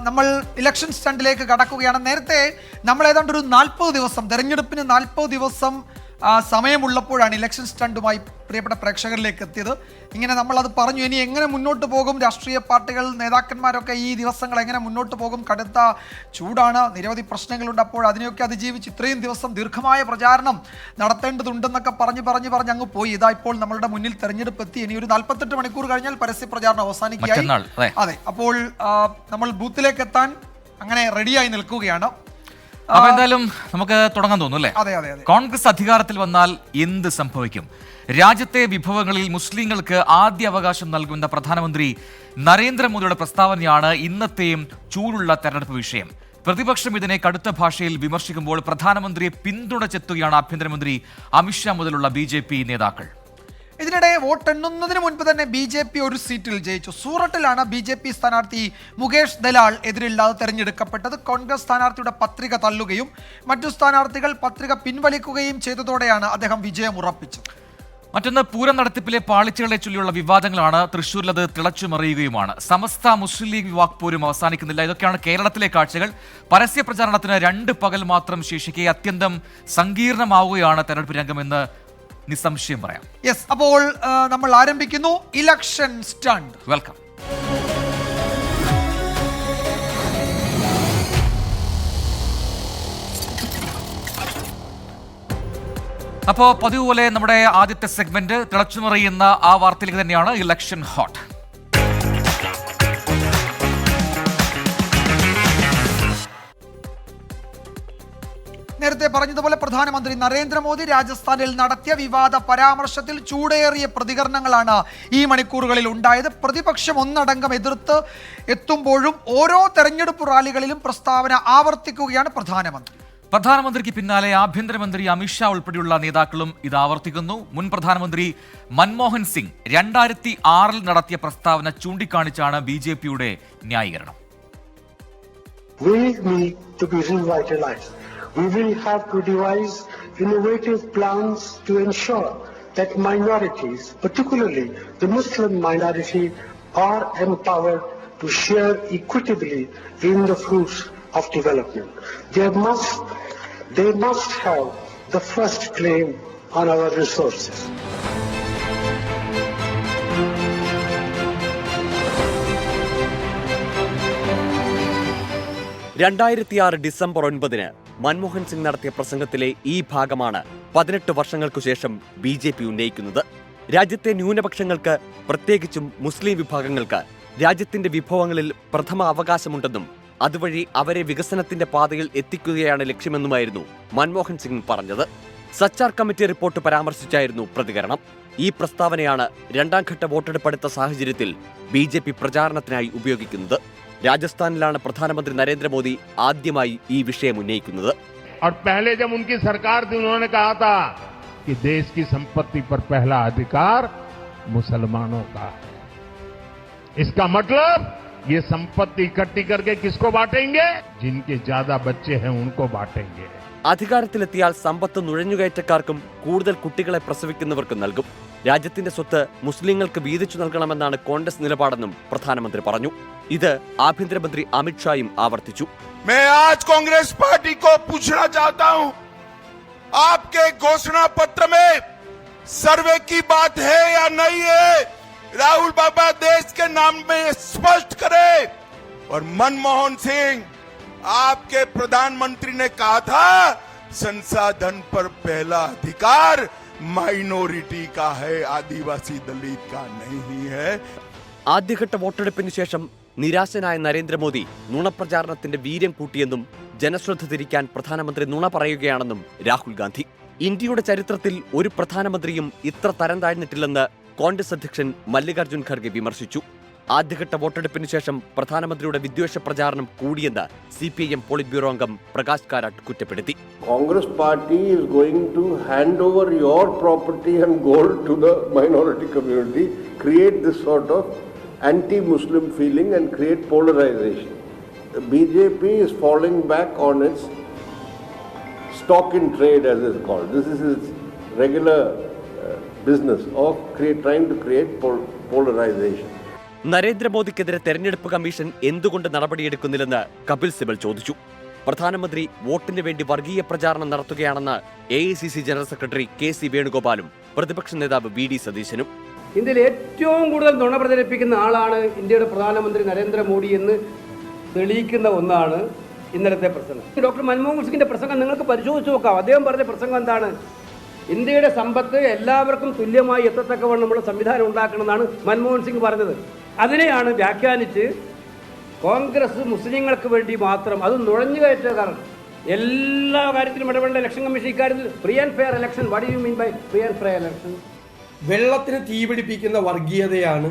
നമ്മൾ ഇലക്ഷൻ സ്റ്റണ്ടിലേക്ക് കടക്കുകയാണ്. നേരത്തെ നമ്മൾ ഏതാണ്ട് ഒരു 40 ദിവസം, തെരഞ്ഞെടുപ്പിന് 40 ദിവസം സമയമുള്ളപ്പോഴാണ് ഇലക്ഷൻ സ്റ്റണ്ടുമായി പ്രിയപ്പെട്ട പ്രേക്ഷകരിലേക്ക് എത്തിയത്. ഇങ്ങനെ നമ്മളത് പറഞ്ഞു, ഇനി എങ്ങനെ മുന്നോട്ട് പോകും, രാഷ്ട്രീയ പാർട്ടികൾ നേതാക്കന്മാരൊക്കെ ഈ ദിവസങ്ങൾ എങ്ങനെ മുന്നോട്ട് പോകും, കടുത്ത ചൂടാണ്, നിരവധി പ്രശ്നങ്ങളുണ്ട്, അപ്പോൾ അതിനെയൊക്കെ അതിജീവിച്ച് ഇത്രയും ദിവസം ദീർഘമായ പ്രചാരണം നടത്തേണ്ടതുണ്ടെന്നൊക്കെ പറഞ്ഞ് അങ്ങ് പോയി. ഇതാ ഇപ്പോൾ നമ്മളുടെ മുന്നിൽ തെരഞ്ഞെടുപ്പ് എത്തി. ഇനി ഒരു 48 മണിക്കൂർ കഴിഞ്ഞാൽ പരസ്യ പ്രചാരണം അവസാനിക്കുകയായി. അതെ, അപ്പോൾ നമ്മൾ ബൂത്തിലേക്ക് എത്താൻ അങ്ങനെ റെഡിയായി നിൽക്കുകയാണ്. അപ്പൊ എന്തായാലും നമുക്ക് തുടങ്ങാൻ തോന്നുന്നു അല്ലേ? അതെ അതെ. കോൺഗ്രസ് അധികാരത്തിൽ വന്നാൽ എന്ത് സംഭവിക്കും? രാജ്യത്തെ വിഭവങ്ങളിൽ മുസ്ലിങ്ങൾക്ക് ആദ്യ അവകാശം നൽകുമെന്ന പ്രധാനമന്ത്രി നരേന്ദ്രമോദിയുടെ പ്രസ്താവനയാണ് ഇന്നത്തെയും ചൂടുള്ള തെരഞ്ഞെടുപ്പ് വിഷയം. പ്രതിപക്ഷം ഇതിനെ കടുത്ത ഭാഷയിൽ വിമർശിക്കുമ്പോൾ പ്രധാനമന്ത്രിയെ പിന്തുണച്ചെത്തുകയാണ് ആഭ്യന്തരമന്ത്രി അമിത്ഷാ മുതലുള്ള BJP നേതാക്കൾ. ഇതിനിടെ വോട്ടെണ്ണുന്നതിന് മുൻപ് തന്നെ BJP ഒരു സീറ്റിൽ ജയിച്ചു. സൂററ്റിലാണ് BJP സ്ഥാനാർത്ഥി മുകേഷ് ദലാൽ എതിരില്ലാതെ തെരഞ്ഞെടുക്കപ്പെട്ടത്. കോൺഗ്രസ് സ്ഥാനാർത്ഥിയുടെ പത്രിക തള്ളുകയും മറ്റു സ്ഥാനാർത്ഥികൾ പത്രിക പിൻവലിക്കുകയും ചെയ്തതോടെയാണ് അദ്ദേഹം വിജയം ഉറപ്പിച്ചത്. മറ്റൊന്ന്, പൂരം നടത്തിപ്പിലെ പാളിച്ചകളെ ചൊല്ലിയുള്ള വിവാദങ്ങളാണ്. തൃശ്ശൂരിൽ അത് തിളച്ചുമറിയുകയുമാണ്. സമസ്ത മുസ്ലിം ലീഗ് വിവാദ് പോരും അവസാനിക്കുന്നില്ല. ഇതൊക്കെയാണ് കേരളത്തിലെ കാഴ്ചകൾ. പരസ്യ പ്രചാരണത്തിന് 2 പകൽ മാത്രം ശേഷിക്കെ അത്യന്തം സങ്കീർണമാവുകയാണ് തെരഞ്ഞെടുപ്പ് രംഗമെന്ന് നിസ്സംശയം പറയാം. യെസ്, അപ്പോൾ നമ്മൾ ആരംഭിക്കുന്നു ഇലക്ഷൻ സ്റ്റണ്ട്. വെൽക്കം. അപ്പോൾ പതിവ് പോലെ നമ്മുടെ ആദ്യത്തെ സെഗ്മെന്റ് തിളച്ചുമറിയുന്ന ആ വാർത്തയിലേക്ക് തന്നെയാണ്, ഇലക്ഷൻ ഹോട്ട്. നേരത്തെ പറഞ്ഞതുപോലെ പ്രധാനമന്ത്രി നരേന്ദ്രമോദി രാജസ്ഥാനിൽ നടത്തിയ വിവാദ പരാമർശത്തിൽ ചൂടേറിയ പ്രതികരണങ്ങളാണ് ഈ മണിക്കൂറുകളിൽ ഉണ്ടായത്. പ്രതിപക്ഷം ഒന്നടങ്കം എതിർത്ത് എത്തുമ്പോഴും ഓരോ തെരഞ്ഞെടുപ്പ് റാലികളിലും പ്രസ്താവന ആവർത്തിക്കുകയാണ് പ്രധാനമന്ത്രിക്ക് പിന്നാലെ ആഭ്യന്തരമന്ത്രി അമിത്ഷാ ഉൾപ്പെടെയുള്ള നേതാക്കളും ഇത് ആവർത്തിക്കുന്നു. മുൻ പ്രധാനമന്ത്രി മൻമോഹൻ സിംഗ് 2006 നടത്തിയ പ്രസ്താവന ചൂണ്ടിക്കാണിച്ചാണ് BJPയുടെ ന്യായീകരണം. We will have to devise innovative plans to ensure that minorities, particularly the Muslim minority, are empowered to share equitably in the fruits of development. They must have the first claim on our resources. December 9 Manmohan Singh നടത്തിയ പ്രസംഗത്തിലെ ഈ ഭാഗമാണ് 18 വർഷങ്ങൾക്കു ശേഷം BJP ഉന്നയിക്കുന്നത്. രാജ്യത്തെ ന്യൂനപക്ഷങ്ങൾക്ക്, പ്രത്യേകിച്ചും മുസ്ലിം വിഭാഗങ്ങൾക്ക് രാജ്യത്തിന്റെ വിഭവങ്ങളിൽ പ്രഥമ അവകാശമുണ്ടെന്നും അതുവഴി അവരെ വികസനത്തിന്റെ പാതയിൽ എത്തിക്കുകയാണ് ലക്ഷ്യമെന്നുമായിരുന്നു മൻമോഹൻ സിംഗ് പറഞ്ഞത്. സച്ചാർ കമ്മിറ്റി റിപ്പോർട്ട് പരാമർശിച്ചായിരുന്നു പ്രതികരണം. ഈ പ്രസ്താവനയാണ് 2ാം ഘട്ട വോട്ടെടുപ്പെടുത്ത സാഹചര്യത്തിൽ BJP പ്രചാരണത്തിനായി ഉപയോഗിക്കുന്നത്. രാജസ്ഥാനിലാണ് പ്രധാനമന്ത്രി നരേന്ദ്രമോദി ആദ്യമായി ഈ വിഷയം ഉന്നയിക്കുന്നത്. और पहले जब उनकी सरकार थी उन्होंने कहा था कि देश की संपत्ति पर पहला अधिकार मुसलमानों का है. इसका मतलब ये संपत्ति इकट्ठी करके किसको बांटेंगे? जिनके ज्यादा बच्चे हैं उनको बांटेंगे. അധികാരത്തിലെത്തിയാൽ സമ്പത്ത് നുഴഞ്ഞുകയറ്റക്കാർക്കും കൂടുതൽ കുട്ടികളെ പ്രസവിക്കുന്നവർക്കും നൽകും. രാജ്യത്തിന്റെ സ്വത്ത് മുസ്ലിങ്ങൾക്ക് വീതിച്ചു നൽകണമെന്നാണ് കോൺഗ്രസ് നിലപാടെന്നും പ്രധാനമന്ത്രി പറഞ്ഞു. ഇത് ആഭ്യന്തരമന്ത്രി അമിത്ഷായും ആവർത്തിച്ചു. मैं आज कांग्रेस पार्टी को पूछना चाहता हूं, आपके घोषणा पत्र में सर्वे की बात है या नहीं है? राहुल बाबा देश के नाम में स्पष्ट करे. और मनमोहन सिंह, आपके प्रधानमंत्री ने कहा था संसाधन पर पहला अधिकार माइनॉरिटी का है, आदिवासी दलित का नहीं है. ആദ്യഘട്ട വോട്ടെടുപ്പിന് ശേഷം നിരാശനായ നരേന്ദ്രമോദി നുണപ്രചാരണത്തിന്റെ വീര്യം കൂട്ടിയെന്നും ജനശ്രദ്ധ തിരിക്കാൻ പ്രധാനമന്ത്രി നുണ പറയുകയാണെന്നും രാഹുൽ ഗാന്ധി. ഇന്ത്യയുടെ ചരിത്രത്തിൽ ഒരു പ്രധാനമന്ത്രിയും ഇത്ര തരം താഴ്ന്നിട്ടില്ലെന്ന് കോൺഗ്രസ് അധ്യക്ഷൻ മല്ലികാർജുൻ ഖർഗെ വിമർശിച്ചു. ആദ്യഘട്ട വോട്ടെടുപ്പിന് ശേഷം പ്രധാനമന്ത്രിയുടെ വിദ്വേഷ പ്രചാരണം കൂടിയെന്ന് CPIM പോളിറ്റ് ബ്യൂറോ അംഗം പ്രകാശ് കാരാട്ട് കുറ്റപ്പെടുത്തി. Congress party is going to hand over your property and gold to the minority community, create this sort of anti-Muslim feeling and create polarization. The BJP is falling back on its stock in trade, as it's called. This is its regular business of trying to create polarization. നരേന്ദ്രമോദിക്കെതിരെ തെരഞ്ഞെടുപ്പ് commission എന്തുകൊണ്ട് നടപടിയെടുക്കുന്നില്ലെന്ന് കപിൽ സിബൽ ചോദിച്ചു. പ്രധാനമന്ത്രി വോട്ടിന് വേണ്ടി വർഗീയ പ്രചാരണം നടത്തുകയാണെന്ന് AICC general secretary KC വേണുഗോപാലും പ്രതിപക്ഷ നേതാവ് VD സതീശനും. ഇന്ത്യയിൽ ഏറ്റവും കൂടുതൽ നുണ പ്രചരിപ്പിക്കുന്ന ആളാണ് ഇന്ത്യയുടെ പ്രധാനമന്ത്രി നരേന്ദ്രമോദി എന്ന് തെളിയിക്കുന്ന ഒന്നാണ് ഇന്നലത്തെ പ്രസംഗം. ഡോക്ടർ മൻമോഹൻ സിംഗിന്റെ പ്രസംഗം നിങ്ങൾക്ക് പരിശോധിച്ച് നോക്കാം. അദ്ദേഹം പറഞ്ഞ പ്രസംഗം എന്താണ്? ഇന്ത്യയുടെ സമ്പത്ത് എല്ലാവർക്കും തുല്യമായി എത്തത്തക്കവണ്ണമുള്ള സംവിധാനം ഉണ്ടാക്കണമെന്നാണ് മൻമോഹൻ സിംഗ് പറഞ്ഞത്. അതിനെയാണ് വ്യാഖ്യാനിച്ച് കോൺഗ്രസ് മുസ്ലിങ്ങൾക്ക് വേണ്ടി മാത്രം, അത് നുഴഞ്ഞുകയറ്റക്കാരൻ, എല്ലാ കാര്യത്തിലും ഇടപെടേണ്ട ഇലക്ഷൻ കമ്മീഷൻ ഇക്കാര്യത്തിൽ free and fair election. What do you mean by free and fair election? വെള്ളത്തിന് തീപിടിപ്പിക്കുന്ന വർഗീയതയാണ്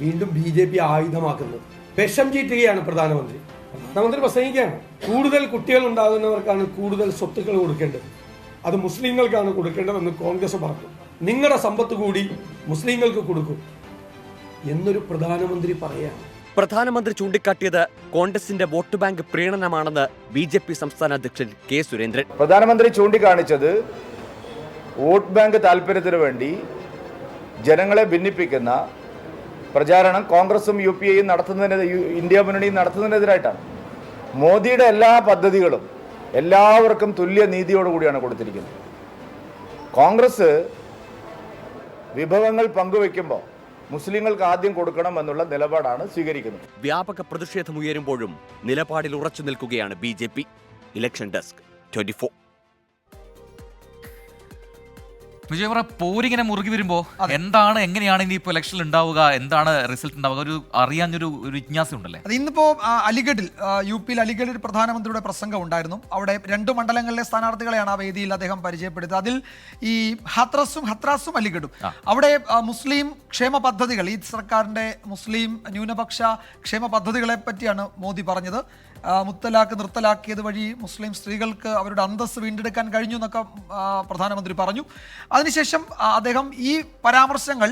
വീണ്ടും BJP ആയുധമാക്കുന്നത്. വിഷം ചീറ്റുകയാണ് പ്രധാനമന്ത്രി പ്രസംഗിക്കുകയാണ്. കൂടുതൽ കുട്ടികൾ ഉണ്ടാകുന്നവർക്കാണ് കൂടുതൽ സ്വത്തുക്കൾ കൊടുക്കേണ്ടത്, അത് മുസ്ലിങ്ങൾക്കാണ് കൊടുക്കേണ്ടതെന്ന് കോൺഗ്രസ് പറഞ്ഞു. നിങ്ങളുടെ സമ്പത്ത് കൂടി മുസ്ലിങ്ങൾക്ക് കൊടുക്കും എന്നൊരു പ്രധാനമന്ത്രി പറയാണ്. പ്രധാനമന്ത്രി ചൂണ്ടിക്കാട്ടിയത് കോൺഗ്രസിന്റെ വോട്ട് ബാങ്ക് പ്രീണനമാണെന്ന് BJP സംസ്ഥാന അധ്യക്ഷൻ K. സുരേന്ദ്രൻ. പ്രധാനമന്ത്രി ചൂണ്ടിക്കാണിച്ചത് വോട്ട് ബാങ്ക് താല്പര്യത്തിന് വേണ്ടി ജനങ്ങളെ ഭിന്നിപ്പിക്കുന്ന പ്രചാരണം കോൺഗ്രസും UPAയും ഇന്ത്യ മുന്നണിയും നടത്തുന്നതിനെതിരായിട്ടാണ്. മോദിയുടെ എല്ലാ പദ്ധതികളും എല്ലാവർക്കും തുല്യ നീതിയോടുകൂടിയാണ് കൊടുത്തിരിക്കുന്നത്. കോൺഗ്രസ് വിഭവങ്ങൾ പങ്കുവെക്കുമ്പോൾ മുസ്ലിങ്ങൾക്ക് ആദ്യം കൊടുക്കണം എന്നുള്ള നിലപാടാണ് സ്വീകരിക്കുന്നത്. വ്യാപക പ്രതിഷേധമുയരുമ്പോഴും നിലപാടിൽ ഉറച്ചു നിൽക്കുകയാണ് BJP. Election desk 24. വിജയവറ, പോരിങ്ങനെ മുറുകി വരുമ്പോൾ എന്താണ്, എങ്ങനെയാണ് ഇനിയിപ്പോൾ ഇലക്ഷനിൽ ഉണ്ടാവുക, എന്താണ് റിസൾട്ട് ഉണ്ടാവുക, ഒരു അറിയാഞ്ഞൊരു ജിജ്ഞാസ ഉണ്ടല്ലേ? അത് ഇന്നിപ്പോ അലിഗഡിൽ, UP അലിഗഡിൽ പ്രധാനമന്ത്രിയുടെ പ്രസംഗം ഉണ്ടായിരുന്നു. അവിടെ 2 മണ്ഡലങ്ങളിലെ സ്ഥാനാർത്ഥികളെയാണ് ആ വേദിയിൽ അദ്ദേഹം പരിചയപ്പെടുത്തിയത്. അതിൽ ഈ ഹത്രാസും അലിഗഡും, അവിടെ മുസ്ലിം ക്ഷേമ പദ്ധതികൾ, ഈ സർക്കാരിന്റെ മുസ്ലിം ന്യൂനപക്ഷ ക്ഷേമ പദ്ധതികളെ പറ്റിയാണ് മോദി പറഞ്ഞത്. മുത്തലാഖ് നിർത്തലാക്കിയത് വഴി മുസ്ലിം സ്ത്രീകൾക്ക് അവരുടെ അന്തസ്സ് വീണ്ടെടുക്കാൻ കഴിഞ്ഞു എന്നൊക്കെ പ്രധാനമന്ത്രി പറഞ്ഞു. അതിനുശേഷം അദ്ദേഹം ഈ പരാമർശങ്ങൾ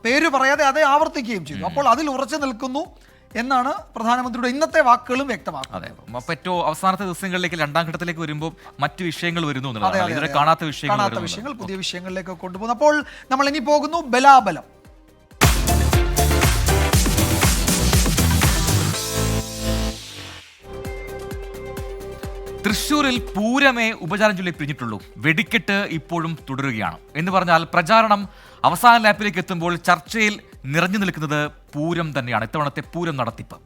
പേര് പറയാതെ അതേ ആവർത്തിക്കുകയും ചെയ്തു. അപ്പോൾ അതിൽ ഉറച്ചു നിൽക്കുന്നു എന്നാണ് പ്രധാനമന്ത്രിയുടെ ഇന്നത്തെ വാക്കുകളും വ്യക്തമാക്കുന്നത്. അതെ, അപ്പോൾ ഏറ്റവും അവസാനത്തെ ദിവസങ്ങളിലേക്ക് 2ാം ഘട്ടത്തിലേക്ക് വരുമ്പോൾ മറ്റു വിഷയങ്ങൾ വരുന്നു, കാണാത്ത വിഷയങ്ങൾ, പുതിയ വിഷയങ്ങളിലേക്ക് കൊണ്ടുപോകുന്നു. അപ്പോൾ നമ്മൾ ഇനി പോകുന്നു ബലാബലം. തൃശ്ശൂരിൽ പൂരമേ ഉപചാരം ചൊല്ലി പിരിഞ്ഞിട്ടുള്ളൂ. വെടിക്കെട്ട് ഇപ്പോഴും തുടരുകയാണ്. എന്ന് പറഞ്ഞാൽ പ്രചാരണം അവസാന ലാപ്പിലേക്ക് എത്തുമ്പോൾ ചർച്ചയിൽ നിറഞ്ഞു നിൽക്കുന്നത് പൂരം തന്നെയാണ്. ഇത്തവണത്തെ പൂരം നടത്തിപ്പ്.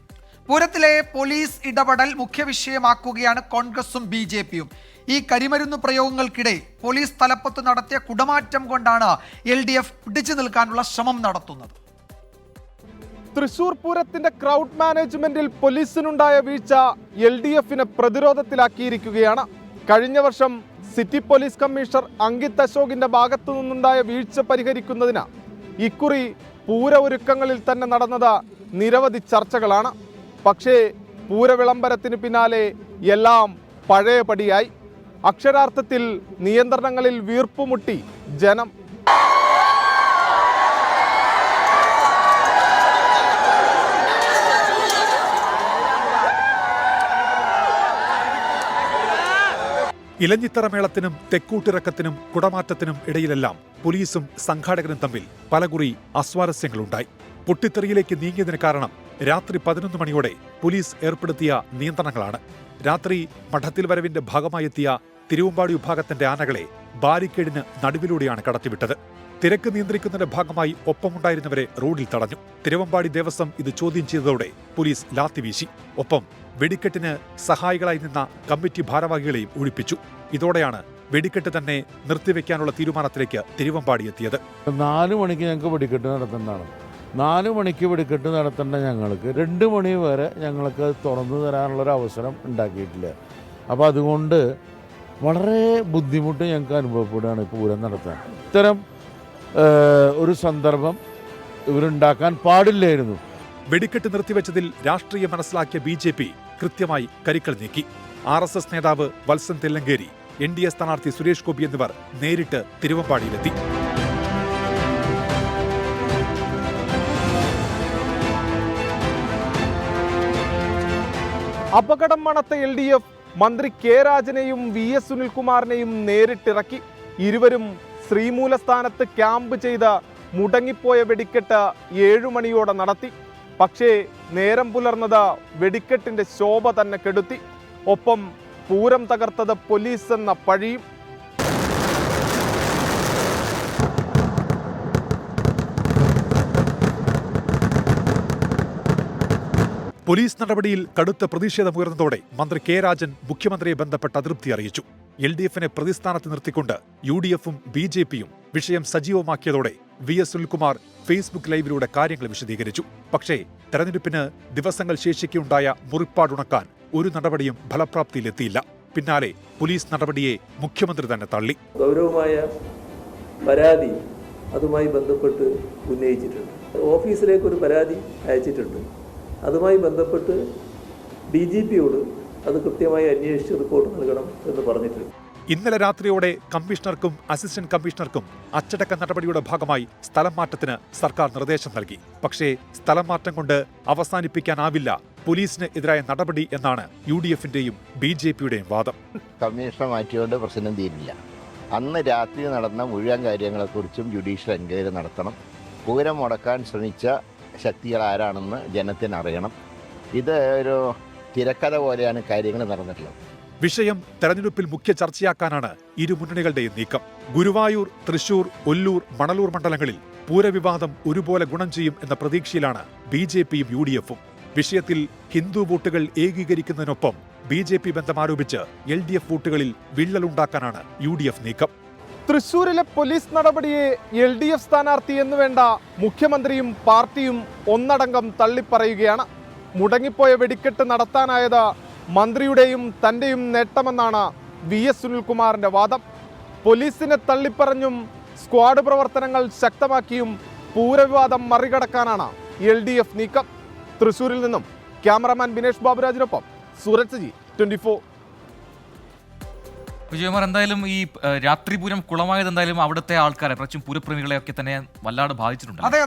പൂരത്തിലെ പോലീസ് ഇടപെടൽ മുഖ്യ വിഷയമാക്കുകയാണ് കോൺഗ്രസും BJPയും. ഈ കരിമരുന്ന് പ്രയോഗങ്ങൾക്കിടെ പോലീസ് തലപ്പത്ത് നടത്തിയ കുടമാറ്റം കൊണ്ടാണ് LDF പിടിച്ചു നിൽക്കാനുള്ള ശ്രമം നടത്തുന്നത്. തൃശൂർ പൂരത്തിന്റെ ക്രൗഡ് മാനേജ്മെന്റിൽ പോലീസിനുണ്ടായ വീഴ്ച LDFനെ പ്രതിരോധത്തിലാക്കിയിരിക്കുകയാണ്. കഴിഞ്ഞ വർഷം സിറ്റി പോലീസ് കമ്മീഷണർ അങ്കിത് അശോകിന്റെ ഭാഗത്തു നിന്നുണ്ടായ വീഴ്ച പരിഹരിക്കുന്നതിന് ഇക്കുറി പൂര ഒരുക്കങ്ങളിൽ തന്നെ നടന്നത് നിരവധി ചർച്ചകളാണ്. പക്ഷേ പൂരവിളംബരത്തിന് പിന്നാലെ എല്ലാം പഴയപടിയായി. അക്ഷരാർത്ഥത്തിൽ നിയന്ത്രണങ്ങളിൽ വീർപ്പുമുട്ടി ജനം. ഇലഞ്ഞിത്തറ മേളത്തിനും തെക്കൂട്ടിറക്കത്തിനും കുടമാറ്റത്തിനും ഇടയിലെല്ലാം പോലീസും സംഘാടകരും തമ്മിൽ പലകുറി അസ്വാരസ്യങ്ങളുണ്ടായി. പൊട്ടിത്തെറിയിലേക്ക് നീങ്ങിയതിന് കാരണം രാത്രി 11 മണിയോടെ പോലീസ് ഏർപ്പെടുത്തിയ നിയന്ത്രണങ്ങളാണ്. രാത്രി മഠത്തിൽ വരവിന്റെ ഭാഗമായെത്തിയ തിരുവമ്പാടി വിഭാഗത്തിന്റെ ആനകളെ ബാരിക്കേഡിന് നടുവിലൂടെയാണ് കടത്തിവിട്ടത്. തിരക്ക് നിയന്ത്രിക്കുന്നതിന്റെ ഭാഗമായി ഒപ്പമുണ്ടായിരുന്നവരെ റോഡിൽ തടഞ്ഞു. തിരുവമ്പാടി ദേവസ്വം ഇത് ചോദ്യം ചെയ്തതോടെ പോലീസ് ലാത്തിവീശി. ഒപ്പം വെടിക്കെട്ടിന് സഹായികളായി നിന്ന കമ്മിറ്റി ഭാരവാഹികളെയും ഒഴിപ്പിച്ചു. ഇതോടെയാണ് വെടിക്കെട്ട് തന്നെ നിർത്തിവെക്കാനുള്ള തീരുമാനത്തിലേക്ക് തിരുവമ്പാടി എത്തിയത്. 4 മണിക്ക് ഞങ്ങൾക്ക് വെടിക്കെട്ട് നടത്തേണ്ടതാണ്. 4 മണിക്ക് വെടിക്കെട്ട് നടത്തേണ്ട ഞങ്ങൾക്ക് 2 മണി വരെ ഞങ്ങൾക്ക് തുറന്നു തരാനുള്ളൊരു അവസരം ഉണ്ടാക്കിയിട്ടില്ല. അപ്പോൾ അതുകൊണ്ട് വളരെ ബുദ്ധിമുട്ട് ഞങ്ങൾക്ക് അനുഭവപ്പെടുകയാണ് പൂരം നടത്താൻ. ഇത്തരം ഒരു സന്ദർഭം ഇവരുണ്ടാക്കാൻ പാടില്ലായിരുന്നു. വെടിക്കെട്ട് നിർത്തിവെച്ചതിൽ രാഷ്ട്രീയം മനസ്സിലാക്കിയ BJP കൃത്യമായി കരുക്കൾ നീക്കി. RSS നേതാവ് വത്സൻ തെല്ലങ്കേരി, NDA സ്ഥാനാർത്ഥി സുരേഷ് ഗോപി എന്നിവർ നേരിട്ട് തിരുവമ്പാടിയിലെത്തി. അപകടം മണത്ത LDF മന്ത്രി K. രാജനെയും VS സുനിൽകുമാറിനെയും നേരിട്ടിറക്കി. ഇരുവരും ശ്രീമൂലസ്ഥാനത്ത് ക്യാമ്പ് ചെയ്ത മുടങ്ങിപ്പോയ വെടിക്കെട്ട് 7 മണിയോടെ നടത്തി. പക്ഷേ നേരം പുലർന്നത് വെടിക്കെട്ടിന്റെ ശോഭ തന്നെ കെടുത്തി. ഒപ്പം പൂരം തകർത്തത് പോലീസ് എന്ന പഴിയും. പോലീസ് നടപടിയിൽ കടുത്ത പ്രതിഷേധമുയർന്നതോടെ മന്ത്രി കെ രാജൻ മുഖ്യമന്ത്രിയെ ബന്ധപ്പെട്ട് അതൃപ്തി അറിയിച്ചു. LDFനെ പ്രതിസ്ഥാനത്ത് നിർത്തിക്കൊണ്ട് UDFും BJPയും വിഷയം സജീവമാക്കിയതോടെ VS സുനിൽകുമാർ ഫേസ്ബുക്ക് ലൈവിലൂടെ കാര്യങ്ങൾ വിശദീകരിച്ചു. പക്ഷേ തെരഞ്ഞെടുപ്പിന് ദിവസങ്ങൾ ശേഷിക്കെയുണ്ടായ മുറിപ്പാടുണക്കാൻ ഒരു നടപടിയും ഫലപ്രാപ്തിയിലെത്തിയില്ല. പിന്നാലെ പോലീസ് നടപടിയെ മുഖ്യമന്ത്രി തന്നെ തള്ളി. ഗൗരവമായ പരാതി അതുമായി ബന്ധപ്പെട്ട് ഉന്നയിച്ചിട്ടുണ്ട്. ഓഫീസിലേക്ക് ഒരു പരാതി അയച്ചിട്ടുണ്ട്. അതുമായി ബന്ധപ്പെട്ട് DGPയോട് അത് കൃത്യമായി അന്വേഷിച്ച് റിപ്പോർട്ട് നൽകണം എന്ന് പറഞ്ഞിട്ടുണ്ട്. ഇന്നലെ രാത്രിയോടെ കമ്മീഷണർക്കും അസിസ്റ്റന്റ് കമ്മീഷണർക്കും അച്ചടക്ക നടപടിയുടെ ഭാഗമായി സ്ഥലം മാറ്റത്തിന് സർക്കാർ നിർദ്ദേശം നൽകി. പക്ഷേ സ്ഥലം മാറ്റം കൊണ്ട് അവസാനിപ്പിക്കാനാവില്ല പോലീസിന് എതിരായ നടപടി എന്നാണ് UDFന്റെയും BJPയുടെയും വാദം. കമ്മീഷണർ മാറ്റിയോണ്ട് പ്രശ്നം തീരില്ല. അന്ന് രാത്രി നടന്ന മുഴുവൻ കാര്യങ്ങളെക്കുറിച്ചും ജുഡീഷ്യൽ എൻക്വയറി നടത്തണം. പൂരം മുടക്കാൻ ശ്രമിച്ച ശക്തികൾ ആരാണെന്ന് ജനത്തിനറിയണം. ഇത് ഒരു തിരക്കഥ പോലെയാണ് കാര്യങ്ങൾ നടന്നിട്ടുള്ളത്. വിഷയം തെരഞ്ഞെടുപ്പിൽ മുഖ്യ ചർച്ചയാക്കാനാണ് ഇരു മുന്നണികളുടെയും നീക്കം. ഗുരുവായൂർ, തൃശൂർ, ഒല്ലൂർ, മണലൂർ മണ്ഡലങ്ങളിൽ പൂരവിവാദം ഒരുപോലെ ഗുണം ചെയ്യും എന്ന പ്രതീക്ഷയിലാണ് BJPയും UDFും. വിഷയത്തിൽ ഹിന്ദു വോട്ടുകൾ ഏകീകരിക്കുന്നതിനൊപ്പം BJP ബന്ധമാരോപിച്ച് LDF വോട്ടുകളിൽ വിള്ളലുണ്ടാക്കാനാണ് UDF നീക്കം. തൃശൂരിലെ പോലീസ് നടപടിയെ LDF സ്ഥാനാർത്ഥി എന്ന് വേണ്ട മുഖ്യമന്ത്രിയും പാർട്ടിയും ഒന്നടങ്കം തള്ളിപ്പറയുകയാണ്. മുടങ്ങിപ്പോയ വെടിക്കെട്ട് നടത്താനായത് മന്ത്രിയുടെയും തന്റെയും നേട്ടമെന്നാണ് VS സുനിൽകുമാറിന്റെ വാദം. പോലീസിനെ തള്ളിപ്പറഞ്ഞും സ്ക്വാഡ് പ്രവർത്തനങ്ങൾ ശക്തമാക്കിയും പൂരവിവാദം മറികടക്കാനാണ് LDF നീക്കം. തൃശൂരിൽ നിന്നും ക്യാമറാമാൻ ബിനേഷ് ബാബുരാജിനൊപ്പം സൂരജ് ജി, 24. വിജയകുമാർ, എന്തായാലും ഈ രാത്രി പൂരം കുളമായത് എന്തായാലും അവിടുത്തെ ആൾക്കാരെ, പ്രത്യേകിച്ചും പൂരപ്രേമികളെയൊക്കെ തന്നെ വല്ലാതെ ബാധിച്ചിട്ടുണ്ട്. അതെ.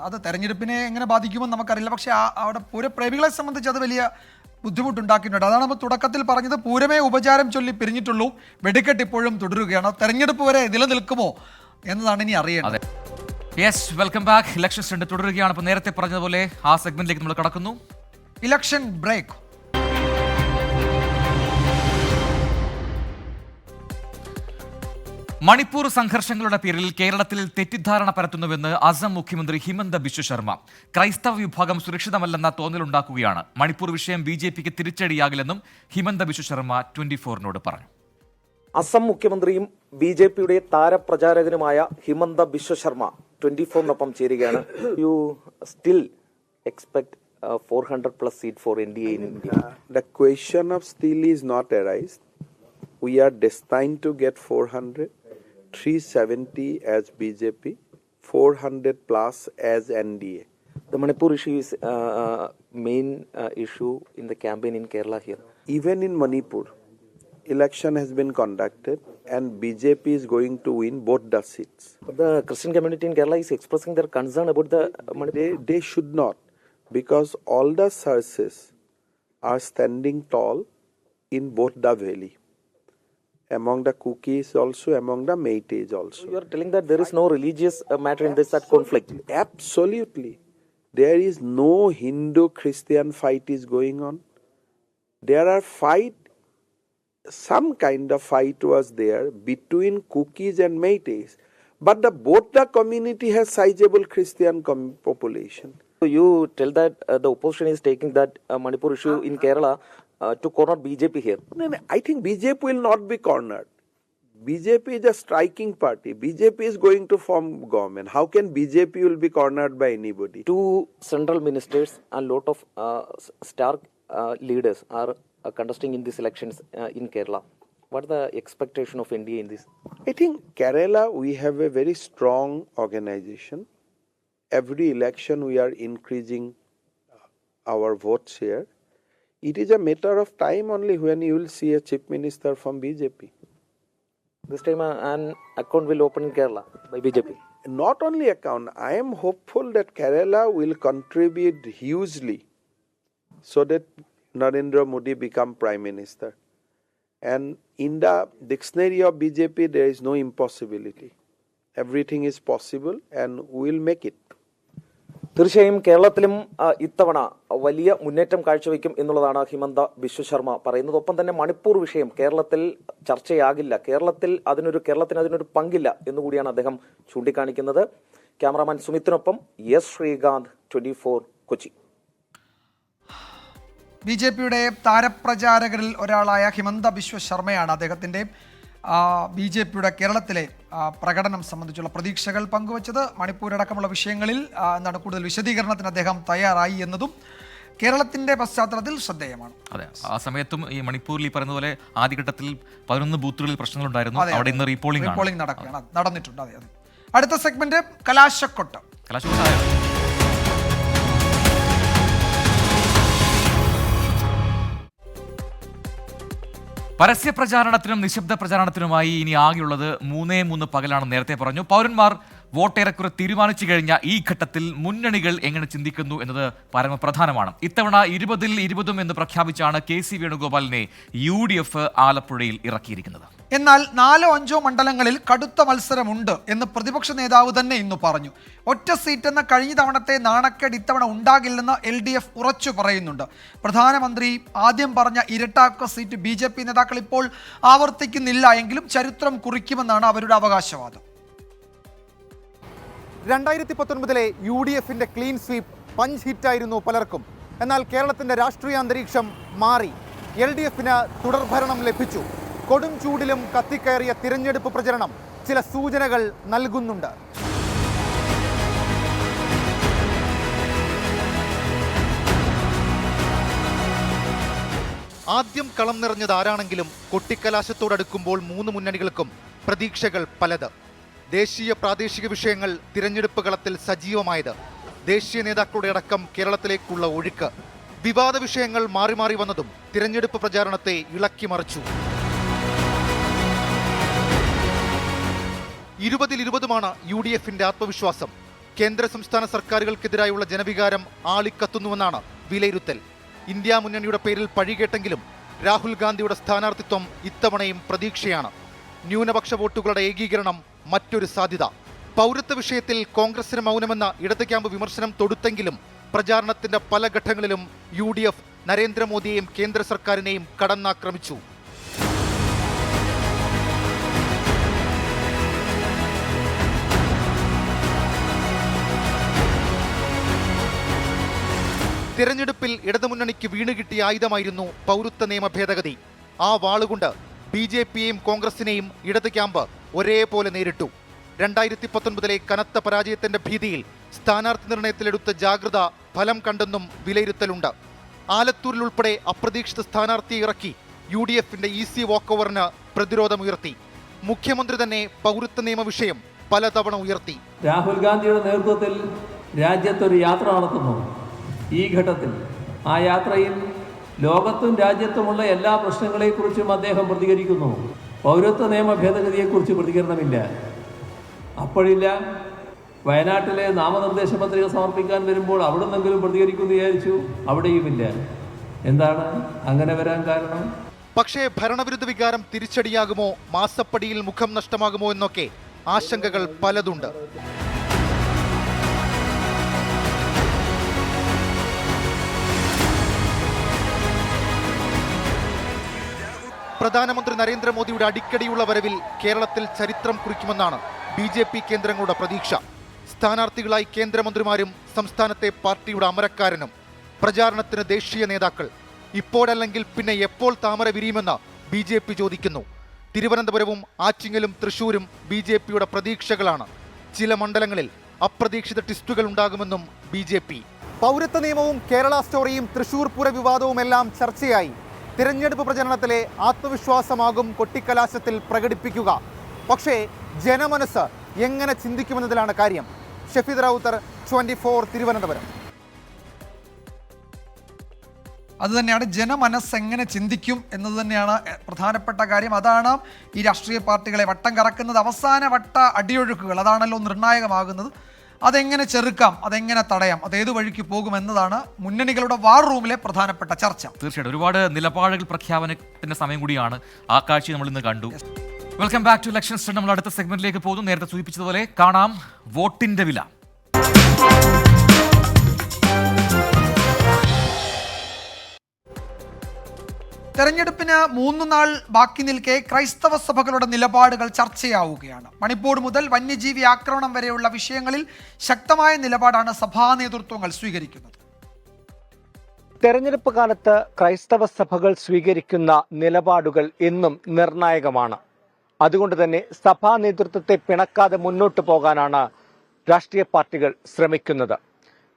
അത് തെരഞ്ഞെടുപ്പിനെ എങ്ങനെ ബാധിക്കുമെന്ന് നമുക്കറിയില്ല. പക്ഷേ അവിടെ പൂരപ്രേമികളെ സംബന്ധിച്ച് അത് വലിയ ബുദ്ധിമുട്ടുണ്ടാക്കിയിട്ടുണ്ട്. അതാണ് നമ്മൾ തുടക്കത്തിൽ പറഞ്ഞത്. പൂരമേ ഉപചാരം ചൊല്ലി പിരിഞ്ഞിട്ടുള്ളൂ, വെടിക്കെട്ട് ഇപ്പോഴും തുടരുകയാണ്. തെരഞ്ഞെടുപ്പ് വരെ നിലനിൽക്കുമോ എന്നതാണ് ഇനി അറിയേണ്ടത്. Yes, welcome back. Election stunt തുടരുകയാണ്. അപ്പോൾ നേരത്തെ പറഞ്ഞതുപോലെ ആ സെഗ്മെന്റിലേക്ക് നമ്മൾ കടക്കുന്നു. Election break. മണിപ്പൂർ സംഘർഷങ്ങളുടെ പേരിൽ കേരളത്തിൽ തെറ്റിദ്ധാരണ പരത്തുന്നുവെന്ന് അസം മുഖ്യമന്ത്രി ഹിമന്ത ബിശ്വ ശർമ്മ. ക്രൈസ്തവ വിഭാഗം സുരക്ഷിതമല്ലെന്ന തോന്നലുണ്ടാക്കുകയാണ്. മണിപ്പൂർ വിഷയം BJPക്ക് തിരിച്ചടിയാകില്ലെന്നും ഹിമന്ത ബിശ്വ ശർമ്മ 24നോട് പറഞ്ഞു. അസം മുഖ്യമന്ത്രിയും BJPയുടെ താരപ്രചാരകനുമായ ഹിമന്ത ബിശ്വ ശർമ്മ 24നൊപ്പം ചേരുകയാണ്. You still expect 400+ seat for NDA in India? The question of still is not arised. We are destined to get 400, 370 as BJP, 400+ as NDA. The Manipur issue is main issue in the campaign in Kerala here. Even in Manipur, election has been conducted and BJP is going to win both the seats. But the Christian community in Kerala is expressing their concern about the Manipur. They should not, because all the sources are standing tall in both the valley. Among the Kukis also, among the Meiteis also. You are telling that there is no religious matter in this conflict? Absolutely. There is no Hindu-Christian fight is going on. There are some kind of fight was there between Kukis and Meiteis. But both the community has sizable Christian population. So you tell that the opposition is taking that Manipur issue in Kerala to corner BJP here? No, I think BJP will not be cornered. BJP is a striking party. BJP is going to form government. How can BJP will be cornered by anybody? Two central ministers and lot of star leaders are contesting in these elections in Kerala. What is the expectation of NDA in this? I think Kerala, we have a very strong organization. Every election we are increasing our vote share. It is a matter of time only when you will see a chief minister from BJP. This time an account will open in Kerala by BJP. Not only account, I am hopeful that Kerala will contribute hugely so that Narendra Modi become Prime Minister. And in the dictionary of BJP, there is no impossibility. everything is possible and we'll make it. തീർച്ചയായും കേരളത്തിലും ഇത്തവണ വലിയ മുന്നേറ്റം കാഴ്ചവെക്കും എന്നുള്ളതാണ് ഹിമന്ത ബിശ്വ ശർമ്മ പറയുന്നത്. ഒപ്പം തന്നെ മണിപ്പൂർ വിഷയം കേരളത്തിൽ ചർച്ചയാകില്ല, കേരളത്തിന് അതിനൊരു പങ്കില്ല എന്നുകൂടിയാണ് അദ്ദേഹം ചൂണ്ടിക്കാണിക്കുന്നത്. ക്യാമറാമാൻ സുമിത്തിനൊപ്പം എസ് ശ്രീകാന്ത്, 24 കൊച്ചി. BJPയുടെ താരപ്രചാരകരിൽ ഒരാളായ ഹിമന്ത ബിശ്വ ശർമ്മയാണ് അദ്ദേഹത്തിൻ്റെ BJPയുടെ കേരളത്തിലെ പ്രകടനം സംബന്ധിച്ചുള്ള പ്രതീക്ഷകൾ പങ്കുവച്ചത്. മണിപ്പൂരടക്കമുള്ള വിഷയങ്ങളിൽ എന്താണ് കൂടുതൽ വിശദീകരണത്തിന് അദ്ദേഹം തയ്യാറായി എന്നതും കേരളത്തിന്റെ പശ്ചാത്തലത്തിൽ ശ്രദ്ധേയമാണ്. അതെ, ആ സമയത്തും ഈ മണിപ്പൂരിൽ ഈ പറയുന്ന പോലെ ആദ്യഘട്ടത്തിൽ 11 ബൂത്തുകളിൽ പ്രശ്നങ്ങളുണ്ടായിരുന്നു. അവിടെ ഇന്ന് റീപോളിംഗ് നടന്നിട്ടുണ്ട്. അതെ. അടുത്ത സെഗ്മെന്റ് കലാശക്കൊട്ട്. പരസ്യ പ്രചാരണത്തിനും നിശബ്ദ പ്രചാരണത്തിനുമായി ഇനി ആകെയുള്ളത് 3 പകലാണ്. നേരത്തെ പറഞ്ഞു, പൗരന്മാർ വോട്ടേറെക്കുറെ തീരുമാനിച്ചു കഴിഞ്ഞ ഈ ഘട്ടത്തിൽ മുന്നണികൾ എങ്ങനെ ചിന്തിക്കുന്നു എന്നത് പരമപ്രധാനമാണ്. ഇത്തവണ 20-ൽ 20 എന്ന് പ്രഖ്യാപിച്ചാണ് KC വേണുഗോപാലിനെ UDF ആലപ്പുഴയിൽ ഇറക്കിയിരിക്കുന്നത്. എന്നാൽ 4-5 മണ്ഡലങ്ങളിൽ കടുത്ത മത്സരമുണ്ട് എന്ന് പ്രതിപക്ഷ നേതാവ് തന്നെ ഇന്ന് പറഞ്ഞു. ഒറ്റ സീറ്റ് എന്ന കഴിഞ്ഞ തവണത്തെ നാണക്കേട് ഇത്തവണ ഉണ്ടാകില്ലെന്ന് LDF ഉറച്ചു പറയുന്നുണ്ട്. പ്രധാനമന്ത്രി ആദ്യം പറഞ്ഞ ഇരട്ടാക്ക സീറ്റ് BJP നേതാക്കൾ ഇപ്പോൾ ആവർത്തിക്കുന്നില്ല എങ്കിലും ചരിത്രം കുറിക്കുമെന്നാണ് അവരുടെ അവകാശവാദം. 2019-ലെ UDFന്റെ ക്ലീൻ സ്വീപ്പ് പഞ്ച് ഹിറ്റായിരുന്നു പലർക്കും. എന്നാൽ കേരളത്തിന്റെ രാഷ്ട്രീയ അന്തരീക്ഷം മാറി. LDFന് തുടർഭരണം ലഭിച്ചു. കൊടും ചൂടിലും കത്തിക്കയറിയ തിരഞ്ഞെടുപ്പ് പ്രചരണം ചില സൂചനകൾ നൽകുന്നുണ്ട്. ആദ്യം കളം നിറഞ്ഞത് ആരാണെങ്കിലും കൊട്ടിക്കലാശത്തോടടുക്കുമ്പോൾ 3 മുന്നണികൾക്കും പ്രതീക്ഷകൾ പലത്. ദേശീയ പ്രാദേശിക വിഷയങ്ങൾ തിരഞ്ഞെടുപ്പ് കളത്തിൽ സജീവമായത്, ദേശീയ നേതാക്കളുടെ അടക്കം കേരളത്തിലേക്കുള്ള ഒഴുക്ക്, വിവാദ വിഷയങ്ങൾ മാറി മാറി വന്നതും തിരഞ്ഞെടുപ്പ് പ്രചാരണത്തെ ഇളക്കിമറിച്ചു. 20-ൽ 20 UDFന്റെ ആത്മവിശ്വാസം. കേന്ദ്ര സംസ്ഥാന സർക്കാരുകൾക്കെതിരായുള്ള ജനവികാരം ആളിക്കത്തുന്നുവെന്നാണ് വിലയിരുത്തൽ. ഇന്ത്യ മുന്നണിയുടെ പേരിൽ പഴികേട്ടെങ്കിലും രാഹുൽ ഗാന്ധിയുടെ സ്ഥാനാർത്ഥിത്വം ഇത്തവണയും പ്രതീക്ഷയാണ്. ന്യൂനപക്ഷ വോട്ടുകളുടെ ഏകീകരണം മറ്റൊരു സാധ്യത. പൗരത്വ വിഷയത്തിൽ കോൺഗ്രസിന് മൗനമെന്ന ഇടത് ക്യാമ്പ് വിമർശനം തൊടുത്തെങ്കിലും പ്രചാരണത്തിന്റെ പല ഘട്ടങ്ങളിലും UDF നരേന്ദ്രമോദിയെയും കേന്ദ്ര സർക്കാരിനെയും കടന്നാക്രമിച്ചു. തിരഞ്ഞെടുപ്പിൽ ഇടതുമുന്നണിക്ക് വീണുകിട്ടിയ ആയുധമായിരുന്നു പൗരത്വ നിയമ ഭേദഗതി. ആ വാളുകൊണ്ട് BJPയെയും കോൺഗ്രസിനെയും ഇടത് ക്യാമ്പ് ഒരേപോലെ നേരിട്ടു. 2019-ലെ കനത്ത പരാജയത്തിന്റെ ഭീതിയിൽ സ്ഥാനാർത്ഥി നിർണയത്തിലെടുത്ത ജാഗ്രത ഫലം കണ്ടെന്നും വിലയിരുത്തലുണ്ട്. ആലത്തൂരിൽ ഉൾപ്പെടെ അപ്രതീക്ഷിത സ്ഥാനാർത്ഥിയെ ഇറക്കി UDFന്റെ ഈസി വാക്കോവറിന് പ്രതിരോധമുയർത്തി. മുഖ്യമന്ത്രി തന്നെ പൗരത്വ നിയമ വിഷയം പലതവണ ഉയർത്തി. രാഹുൽ ഗാന്ധിയുടെ നേതൃത്വത്തിൽ രാജ്യത്തൊരു യാത്ര നടത്തുന്നു. ഈ ഘട്ടത്തിൽ ആ യാത്രയിൽ ലോകത്തും രാജ്യത്തുമുള്ള എല്ലാ പ്രശ്നങ്ങളെക്കുറിച്ചും അദ്ദേഹം പ്രതികരിക്കുന്നു. പൗരത്വ നിയമ ഭേദഗതിയെക്കുറിച്ച് പ്രതികരണമില്ല. അപ്പോഴില്ല. വയനാട്ടിലെ നാമനിർദ്ദേശ പത്രിക സമർപ്പിക്കാൻ വരുമ്പോൾ അവിടെ നിന്നെങ്കിലും പ്രതികരിക്കുമെന്ന് വിചാരിച്ചു, അവിടെയുമില്ല. എന്താണ് അങ്ങനെ വരാൻ കാരണം? പക്ഷേ ഭരണവിരുദ്ധ വികാരം തിരിച്ചടിയാകുമോ, മാസപ്പടിയിൽ മുഖം നഷ്ടമാകുമോ എന്നൊക്കെ ആശങ്കകൾ പലതുണ്ട്. പ്രധാനമന്ത്രി നരേന്ദ്രമോദിയുടെ അടിക്കടിയുള്ള വരവിൽ കേരളത്തിൽ ചരിത്രം കുറിക്കുമെന്നാണ് BJP കേന്ദ്രങ്ങളുടെ പ്രതീക്ഷ. സ്ഥാനാർത്ഥികളായി കേന്ദ്രമന്ത്രിമാരും സംസ്ഥാനത്തെ പാർട്ടിയുടെ അമരക്കാരനും, പ്രചാരണത്തിന് ദേശീയ നേതാക്കൾ. ഇപ്പോഴല്ലെങ്കിൽ പിന്നെ എപ്പോൾ താമര വിരിയുമെന്ന് BJP ചോദിക്കുന്നു. തിരുവനന്തപുരവും ആറ്റിങ്ങലും തൃശൂരും BJPയുടെ പ്രതീക്ഷകളാണ്. ചില മണ്ഡലങ്ങളിൽ അപ്രതീക്ഷിത ട്വിസ്റ്റുകൾ ഉണ്ടാകുമെന്നും BJP. പൗരത്വ നിയമവും കേരള സ്റ്റോറിയും തൃശൂർ പൂര വിവാദവുമെല്ലാം ചർച്ചയായി. തിരഞ്ഞെടുപ്പ് പ്രചരണത്തിലെ ആത്മവിശ്വാസമാകും കൊട്ടിക്കലാശത്തിൽ പ്രകടിപ്പിക്കുക. പക്ഷേ ജനമനസ് എങ്ങനെ ചിന്തിക്കുമെന്നതിലാണ് കാര്യം. ഷഫീദ് റൌത്തർ, 24 തിരുവനന്തപുരം. അതുതന്നെയാണ്, ജനമനസ് എങ്ങനെ ചിന്തിക്കും എന്നത് തന്നെയാണ് പ്രധാനപ്പെട്ട കാര്യം. അതാണ് ഈ രാഷ്ട്രീയ പാർട്ടികളെ വട്ടം കറക്കുന്നത്. അവസാന വട്ട അടിയൊഴുക്കുകൾ അതാണല്ലോ നിർണായകമാകുന്നത്. അതെങ്ങനെ ചെറുക്കാം, അതെങ്ങനെ തടയാം, അതേത് വഴിക്ക് പോകുമെന്നതാണ് മുന്നണികളുടെ വാർ റൂമിലെ പ്രധാനപ്പെട്ട ചർച്ച. തീർച്ചയായിട്ടും ഒരുപാട് നിലപാടുകൾ പ്രഖ്യാപനത്തിന്റെ സമയം കൂടിയാണ്. ആ കാഴ്ച നമ്മൾ ഇന്ന് കണ്ടു. Welcome back to election stunt. നമ്മൾ അടുത്ത സെഗ്മെന്റിലേക്ക് പോകുന്നു. നേരത്തെ സൂചിപ്പിച്ചതുപോലെ കാണാം വോട്ടിന്റെ വില. തെരഞ്ഞെടുപ്പിന് 3 നാൾ ബാക്കി നിൽക്കെ ക്രൈസ്തവ സഭകളുടെ നിലപാടുകൾ ചർച്ചയാവുകയാണ്. മണിപ്പൂർ മുതൽ വന്യജീവി ആക്രമണം വരെയുള്ള വിഷയങ്ങളിൽ ശക്തമായ നിലപാടാണ് സഭാ നേതൃത്വങ്ങൾ സ്വീകരിക്കുന്നത്. തെരഞ്ഞെടുപ്പ് കാലത്ത് ക്രൈസ്തവ സഭകൾ സ്വീകരിക്കുന്ന നിലപാടുകൾ എന്നും നിർണായകമാണ്. അതുകൊണ്ട് തന്നെ സഭാ നേതൃത്വത്തെ പിണക്കാതെ മുന്നോട്ട് പോകാനാണ് രാഷ്ട്രീയ പാർട്ടികൾ ശ്രമിക്കുന്നത്.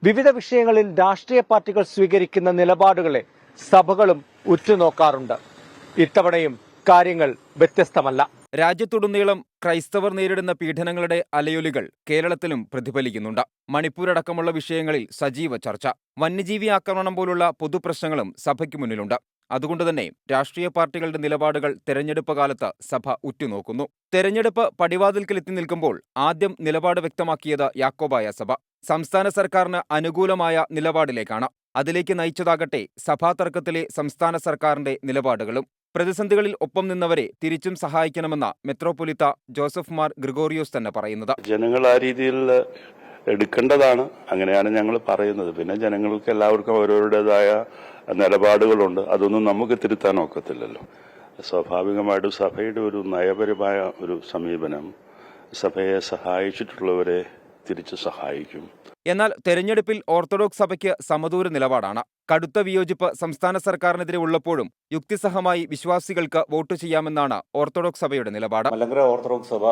വിവിധ വിഷയങ്ങളിൽ രാഷ്ട്രീയ പാർട്ടികൾ സ്വീകരിക്കുന്ന നിലപാടുകളെ സഭകളും ഉറ്റുനോക്കാറുണ്ട്. ഇത്തവണയും കാര്യങ്ങൾ വ്യത്യസ്തമല്ല. രാജ്യത്തുടനീളം ക്രൈസ്തവർ നേരിടുന്ന പീഡനങ്ങളുടെ അലയൊലികൾ കേരളത്തിലും പ്രതിഫലിക്കുന്നുണ്ട്. മണിപ്പൂർ അടക്കമുള്ള വിഷയങ്ങളിൽ സജീവ ചർച്ച. വന്യജീവി ആക്രമണം പോലുള്ള പൊതുപ്രശ്നങ്ങളും സഭയ്ക്ക് മുന്നിലുണ്ട്. അതുകൊണ്ടുതന്നെ രാഷ്ട്രീയ പാർട്ടികളുടെ നിലപാടുകൾ തെരഞ്ഞെടുപ്പ് കാലത്ത് സഭ ഉറ്റുനോക്കുന്നു. തെരഞ്ഞെടുപ്പ് പടിവാതിൽക്കൽ എത്തി നിൽക്കുമ്പോൾ ആദ്യം നിലപാട് വ്യക്തമാക്കിയത് യാക്കോബായ സഭ. സംസ്ഥാന സർക്കാരിന് അനുകൂലമായ നിലപാടിലേക്കാണ്. അതിലേക്ക് നയിച്ചതാകട്ടെ സഭാ തർക്കത്തിലെ സംസ്ഥാന സർക്കാരിന്റെ നിലപാടുകളും. പ്രതിസന്ധികളിൽ ഒപ്പം നിന്നവരെ തിരിച്ചും സഹായിക്കണമെന്ന മെത്രോപൊലിത്ത ജോസഫ് മാർ ഗ്രിഗോറിയോസ് തന്നെ പറയുന്നത്. ജനങ്ങൾ ആ രീതിയിൽ എടുക്കേണ്ടതാണ്. അങ്ങനെയാണ് ഞങ്ങൾ പറയുന്നത്. പിന്നെ ജനങ്ങൾക്ക് എല്ലാവർക്കും അവരവരുടേതായ നിലപാടുകളുണ്ട്. അതൊന്നും നമുക്ക് തിരുത്താൻ ഒക്കത്തില്ലല്ലോ. സ്വാഭാവികമായിട്ടും സഭയുടെ ഒരു നയപരമായ ഒരു സമീപനം സഭയെ സഹായിച്ചിട്ടുള്ളവരെ തിരിച്ചു സഹായിക്കും. എന്നാൽ തെരഞ്ഞെടുപ്പിൽ ഓർത്തഡോക്സ് സഭയ്ക്ക് സമദൂര നിലപാടാണ്. കടുത്ത വിയോജിപ്പ് സംസ്ഥാന സർക്കാരിനെതിരെ ഉള്ളപ്പോഴും യുക്തിസഹമായി വിശ്വാസികൾക്ക് വോട്ട് ചെയ്യാമെന്നാണ് ഓർത്തഡോക്സ് സഭയുടെ നിലപാട്. മലങ്കര ഓർത്തഡോക്സ് സഭ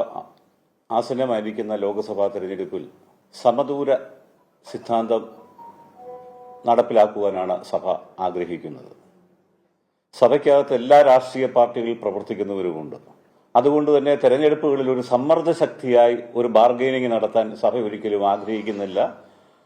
ആസന്നമായിരിക്കുന്ന ലോക്സഭാ തെരഞ്ഞെടുപ്പിൽ സമദൂര സിദ്ധാന്തം നടപ്പിലാക്കുവാനാണ് സഭ ആഗ്രഹിക്കുന്നത്. സഭയ്ക്കകത്ത് എല്ലാ രാഷ്ട്രീയ പാർട്ടികളിൽ പ്രവർത്തിക്കുന്നവരുമുണ്ട്. അതുകൊണ്ട് തന്നെ തെരഞ്ഞെടുപ്പുകളിൽ ഒരു സമ്മർദ്ദ ശക്തിയായി ഒരു ബാർഗൈനിങ് നടത്താൻ സഭ ഒരിക്കലും ആഗ്രഹിക്കുന്നില്ല.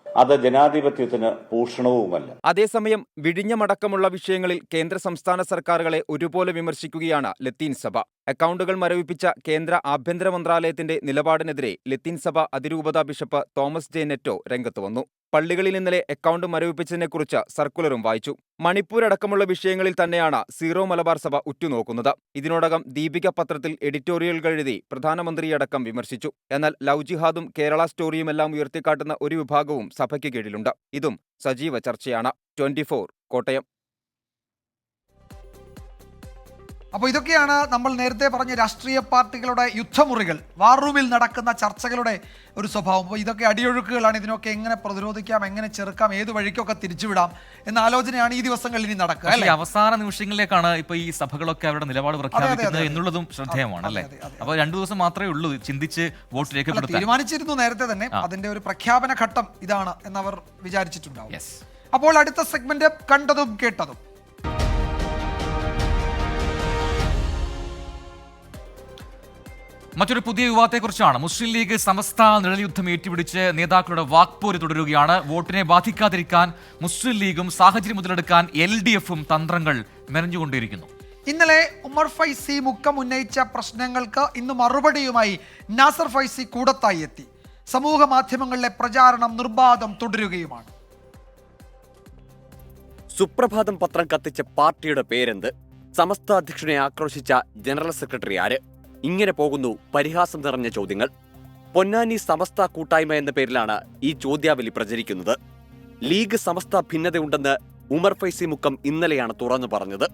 അത് ജനാധിപത്യത്തിന് ഭൂഷണവുമല്ല. അതേസമയം വിഴിഞ്ഞമടക്കമുള്ള വിഷയങ്ങളിൽ കേന്ദ്ര സംസ്ഥാന സർക്കാരുകളെ ഒരുപോലെ വിമർശിക്കുകയാണ് ലത്തീൻ സഭ. അക്കൗണ്ടുകൾ മരവിപ്പിച്ച കേന്ദ്ര ആഭ്യന്തര മന്ത്രാലയത്തിന്റെ നിലപാടിനെതിരെ ലത്തീൻ സഭ അതിരൂപതാ ബിഷപ്പ് തോമസ് ജെ നെറ്റോ രംഗത്ത് വന്നു. പള്ളികളിൽ ഇന്നലെ അക്കൗണ്ട് മരവിപ്പിച്ചതിനെക്കുറിച്ച് സർക്കുലറും വായിച്ചു. മണിപ്പൂർ അടക്കമുള്ള വിഷയങ്ങളിൽ തന്നെയാണ് സീറോ മലബാർ സഭ ഉറ്റുനോക്കുന്നത്. ഇതിനോടകം ദീപിക പത്രത്തിൽ എഡിറ്റോറിയലുകൾ എഴുതി പ്രധാനമന്ത്രിയടക്കം വിമർശിച്ചു. എന്നാൽ ലവ് ജിഹാദും കേരള സ്റ്റോറിയുമെല്ലാം ഉയർത്തിക്കാട്ടുന്ന ഒരു വിഭാഗവും സഭയ്ക്ക് കീഴിലുണ്ട്. ഇതും സജീവ ചർച്ചയാണ്. 24 കോട്ടയം. അപ്പോൾ ഇതൊക്കെയാണ് നമ്മൾ നേരത്തെ പറഞ്ഞ രാഷ്ട്രീയ പാർട്ടികളുടെ യുദ്ധമുറികൾ, വാർ റൂമിൽ നടക്കുന്ന ചർച്ചകളുടെ ഒരു സ്വഭാവം. അപ്പോൾ ഇതൊക്കെ അടിയൊഴുക്കുകളാണ്. ഇതിനൊക്കെ എങ്ങനെ പ്രതിരോധിക്കാം, എങ്ങനെ ചെറുക്കാം, ഏത് വഴിക്കൊക്കെ തിരിച്ചുവിടാം എന്ന ആലോചനയാണ് ഈ ദിവസങ്ങളിൽ ഇനി നടക്കുക. അല്ലേ? അവസാന നിമിഷങ്ങളിലേക്കാണ് ഇപ്പൊ ഈ സഭകളൊക്കെ അവരുടെ നിലപാട് പ്രഖ്യാപിക്കുന്നത് എന്നുള്ളതും ശ്രദ്ധേയമാണ്. അല്ലേ? അപ്പോൾ 2 ദിവസം മാത്രമേ ഉള്ളൂ ചിന്തിച്ച് വോട്ട് രേഖപ്പെടുത്താൻ. തീരുമാനിച്ചിരുന്നു നേരത്തെ തന്നെ. അതിന്റെ ഒരു പ്രഖ്യാപന ഘട്ടം ഇതാണ് എന്നവർ വിചാരിച്ചിട്ടുണ്ടാവും. അപ്പോൾ അടുത്ത സെഗ്മെന്റ് കണ്ടതും കേട്ടതും. മറ്റൊരു പുതിയ വിവാദത്തെക്കുറിച്ചാണ്. മുസ്ലിം ലീഗ് സമസ്ത നിഴൽയുദ്ധം ഏറ്റുപിടിച്ച് നേതാക്കളുടെ വാക്പോര് തുടരുകയാണ്. വോട്ടിനെ ബാധിക്കാതിരിക്കാൻ മുസ്ലിം ലീഗും സാഹചര്യം മുതലെടുക്കാൻ LDFും തന്ത്രങ്ങൾ മെനഞ്ഞുകൊണ്ടിരിക്കുന്നു. ഇന്നലെ ഉമർ ഫൈസി മുക്കം ഉന്നയിച്ച പ്രശ്നങ്ങൾക്ക് ഇന്ന് മറുപടിയുമായി നാസർ ഫൈസി കൂടത്തായി എത്തി. സമൂഹ മാധ്യമങ്ങളിലെ പ്രചാരണം നിർബാധം തുടരുകയുമാണ്. സുപ്രഭാതം പത്രം കത്തിച്ച പാർട്ടിയുടെ പേരെന്ത്? സമസ്ത അധ്യക്ഷനെ ആക്രോശിച്ച ജനറൽ സെക്രട്ടറി ആര്? ഇങ്ങനെ പോകുന്നു പരിഹാസം നിറഞ്ഞ ചോദ്യങ്ങൾ. പൊന്നാനി സമസ്ത കൂട്ടായ്മ എന്ന പേരിലാണ് ഈ ചോദ്യാവലി പ്രചരിക്കുന്നത്. ലീഗ് സമസ്ത ഭിന്നതയുണ്ടെന്ന് ഉമർ ഫൈസി മുക്കം ഇന്നലെയാണ് തുറന്നു പറഞ്ഞത്.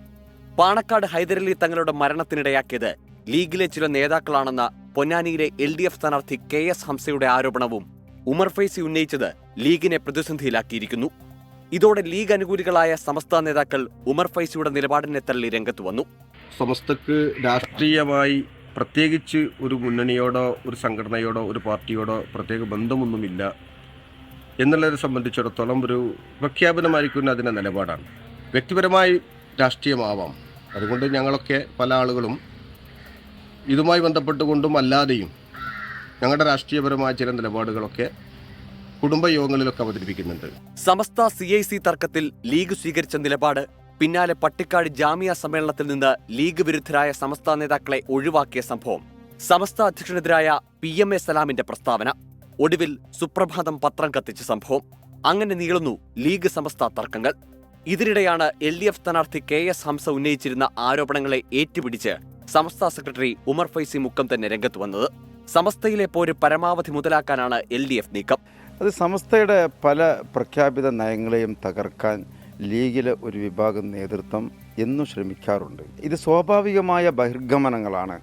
പാണക്കാട് ഹൈദരലി തങ്ങളുടെ മരണത്തിനിടയാക്കിയത് ലീഗിലെ ചില നേതാക്കളാണെന്ന പൊന്നാനിയിലെ LDF സ്ഥാനാർത്ഥി KS ഹംസയുടെ ആരോപണവും ഉമർ ഫൈസി ഉന്നയിച്ചത് ലീഗിനെ പ്രതിസന്ധിയിലാക്കിയിരിക്കുന്നു. ഇതോടെ ലീഗ് അനുകൂലികളായ സമസ്ത നേതാക്കൾ ഉമർ ഫൈസിയുടെ നിലപാടിനെ തള്ളി രംഗത്ത് വന്നു. സമസ്തക്ക് രാഷ്ട്രീയമായി പ്രത്യേകിച്ച് ഒരു മുന്നണിയോടോ ഒരു സംഘടനയോടോ ഒരു പാർട്ടിയോടോ പ്രത്യേക ബന്ധമൊന്നുമില്ല എന്നുള്ളതിനെ സംബന്ധിച്ചിടത്തോളം ഒരു പ്രഖ്യാപനമായിരിക്കുന്ന അതിൻ്റെ നിലപാടാണ്. വ്യക്തിപരമായി രാഷ്ട്രീയമാവാം. അതുകൊണ്ട് ഞങ്ങളൊക്കെ പല ആളുകളും ഇതുമായി ബന്ധപ്പെട്ടുകൊണ്ടും അല്ലാതെയും ഞങ്ങളുടെ രാഷ്ട്രീയപരമായ ചില നിലപാടുകളൊക്കെ കുടുംബയോഗങ്ങളിലൊക്കെ അവതരിപ്പിക്കുന്നുണ്ട്. സമസ്ത CIC തർക്കത്തിൽ ലീഗ് സ്വീകരിച്ച നിലപാട്, പിന്നാലെ പട്ടിക്കാട് ജാമിയ സമ്മേളനത്തിൽ നിന്ന് ലീഗ് വിരുദ്ധരായ സമസ്ത നേതാക്കളെ ഒഴിവാക്കിയ സംഭവം, സമസ്ത അധ്യക്ഷനെതിരായ PMA സലാമിന്റെ പ്രസ്താവന, ഒടുവിൽ സുപ്രഭാതം പത്രം കത്തിച്ച സംഭവം, അങ്ങനെ നീളുന്നു ലീഗ് സമസ്ത തർക്കങ്ങൾ. ഇതിനിടെയാണ് LDF സ്ഥാനാർത്ഥി KS ഹംസ ഉന്നയിച്ചിരുന്ന ആരോപണങ്ങളെ ഏറ്റുപിടിച്ച് സമസ്ത സെക്രട്ടറി ഉമർ ഫൈസി മുക്കം തന്നെ രംഗത്ത് വന്നത്. സമസ്തയിലെ പോര് പരമാവധി മുതലാക്കാനാണ് LDF നീക്കം. അത് സമസ്തയുടെ പല പ്രഖ്യാപിത നയങ്ങളെയും തകർക്കാൻ ലീഗിലെ ഒരു വിഭാഗം നേതൃത്വം എന്നും ശ്രമിക്കാറുണ്ട്. ഇത് സ്വാഭാവികമായ ബഹിർഗമനങ്ങളാണ്.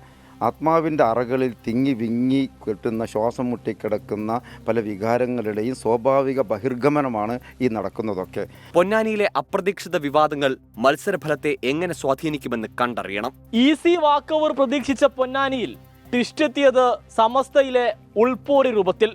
ആത്മാവിൻ്റെ അറകളിൽ തിങ്ങി വിങ്ങി കെട്ടുന്ന ശ്വാസം മുട്ടിക്കിടക്കുന്ന പല വികാരങ്ങളുടെയും സ്വാഭാവിക ബഹിർഗമനമാണ് ഈ നടക്കുന്നതൊക്കെ. പൊന്നാനിയിലെ അപ്രതീക്ഷിത വിവാദങ്ങൾ മത്സരഫലത്തെ എങ്ങനെ സ്വാധീനിക്കുമെന്ന് കണ്ടറിയണം. ഈസി വാക്ക് ഓവർ പ്രതീക്ഷിച്ച പൊന്നാനിയിൽ ട്വിസ്റ്റെത്തിയത് സമസ്തയിലെ ഉൾപോരി രൂപത്തിൽ.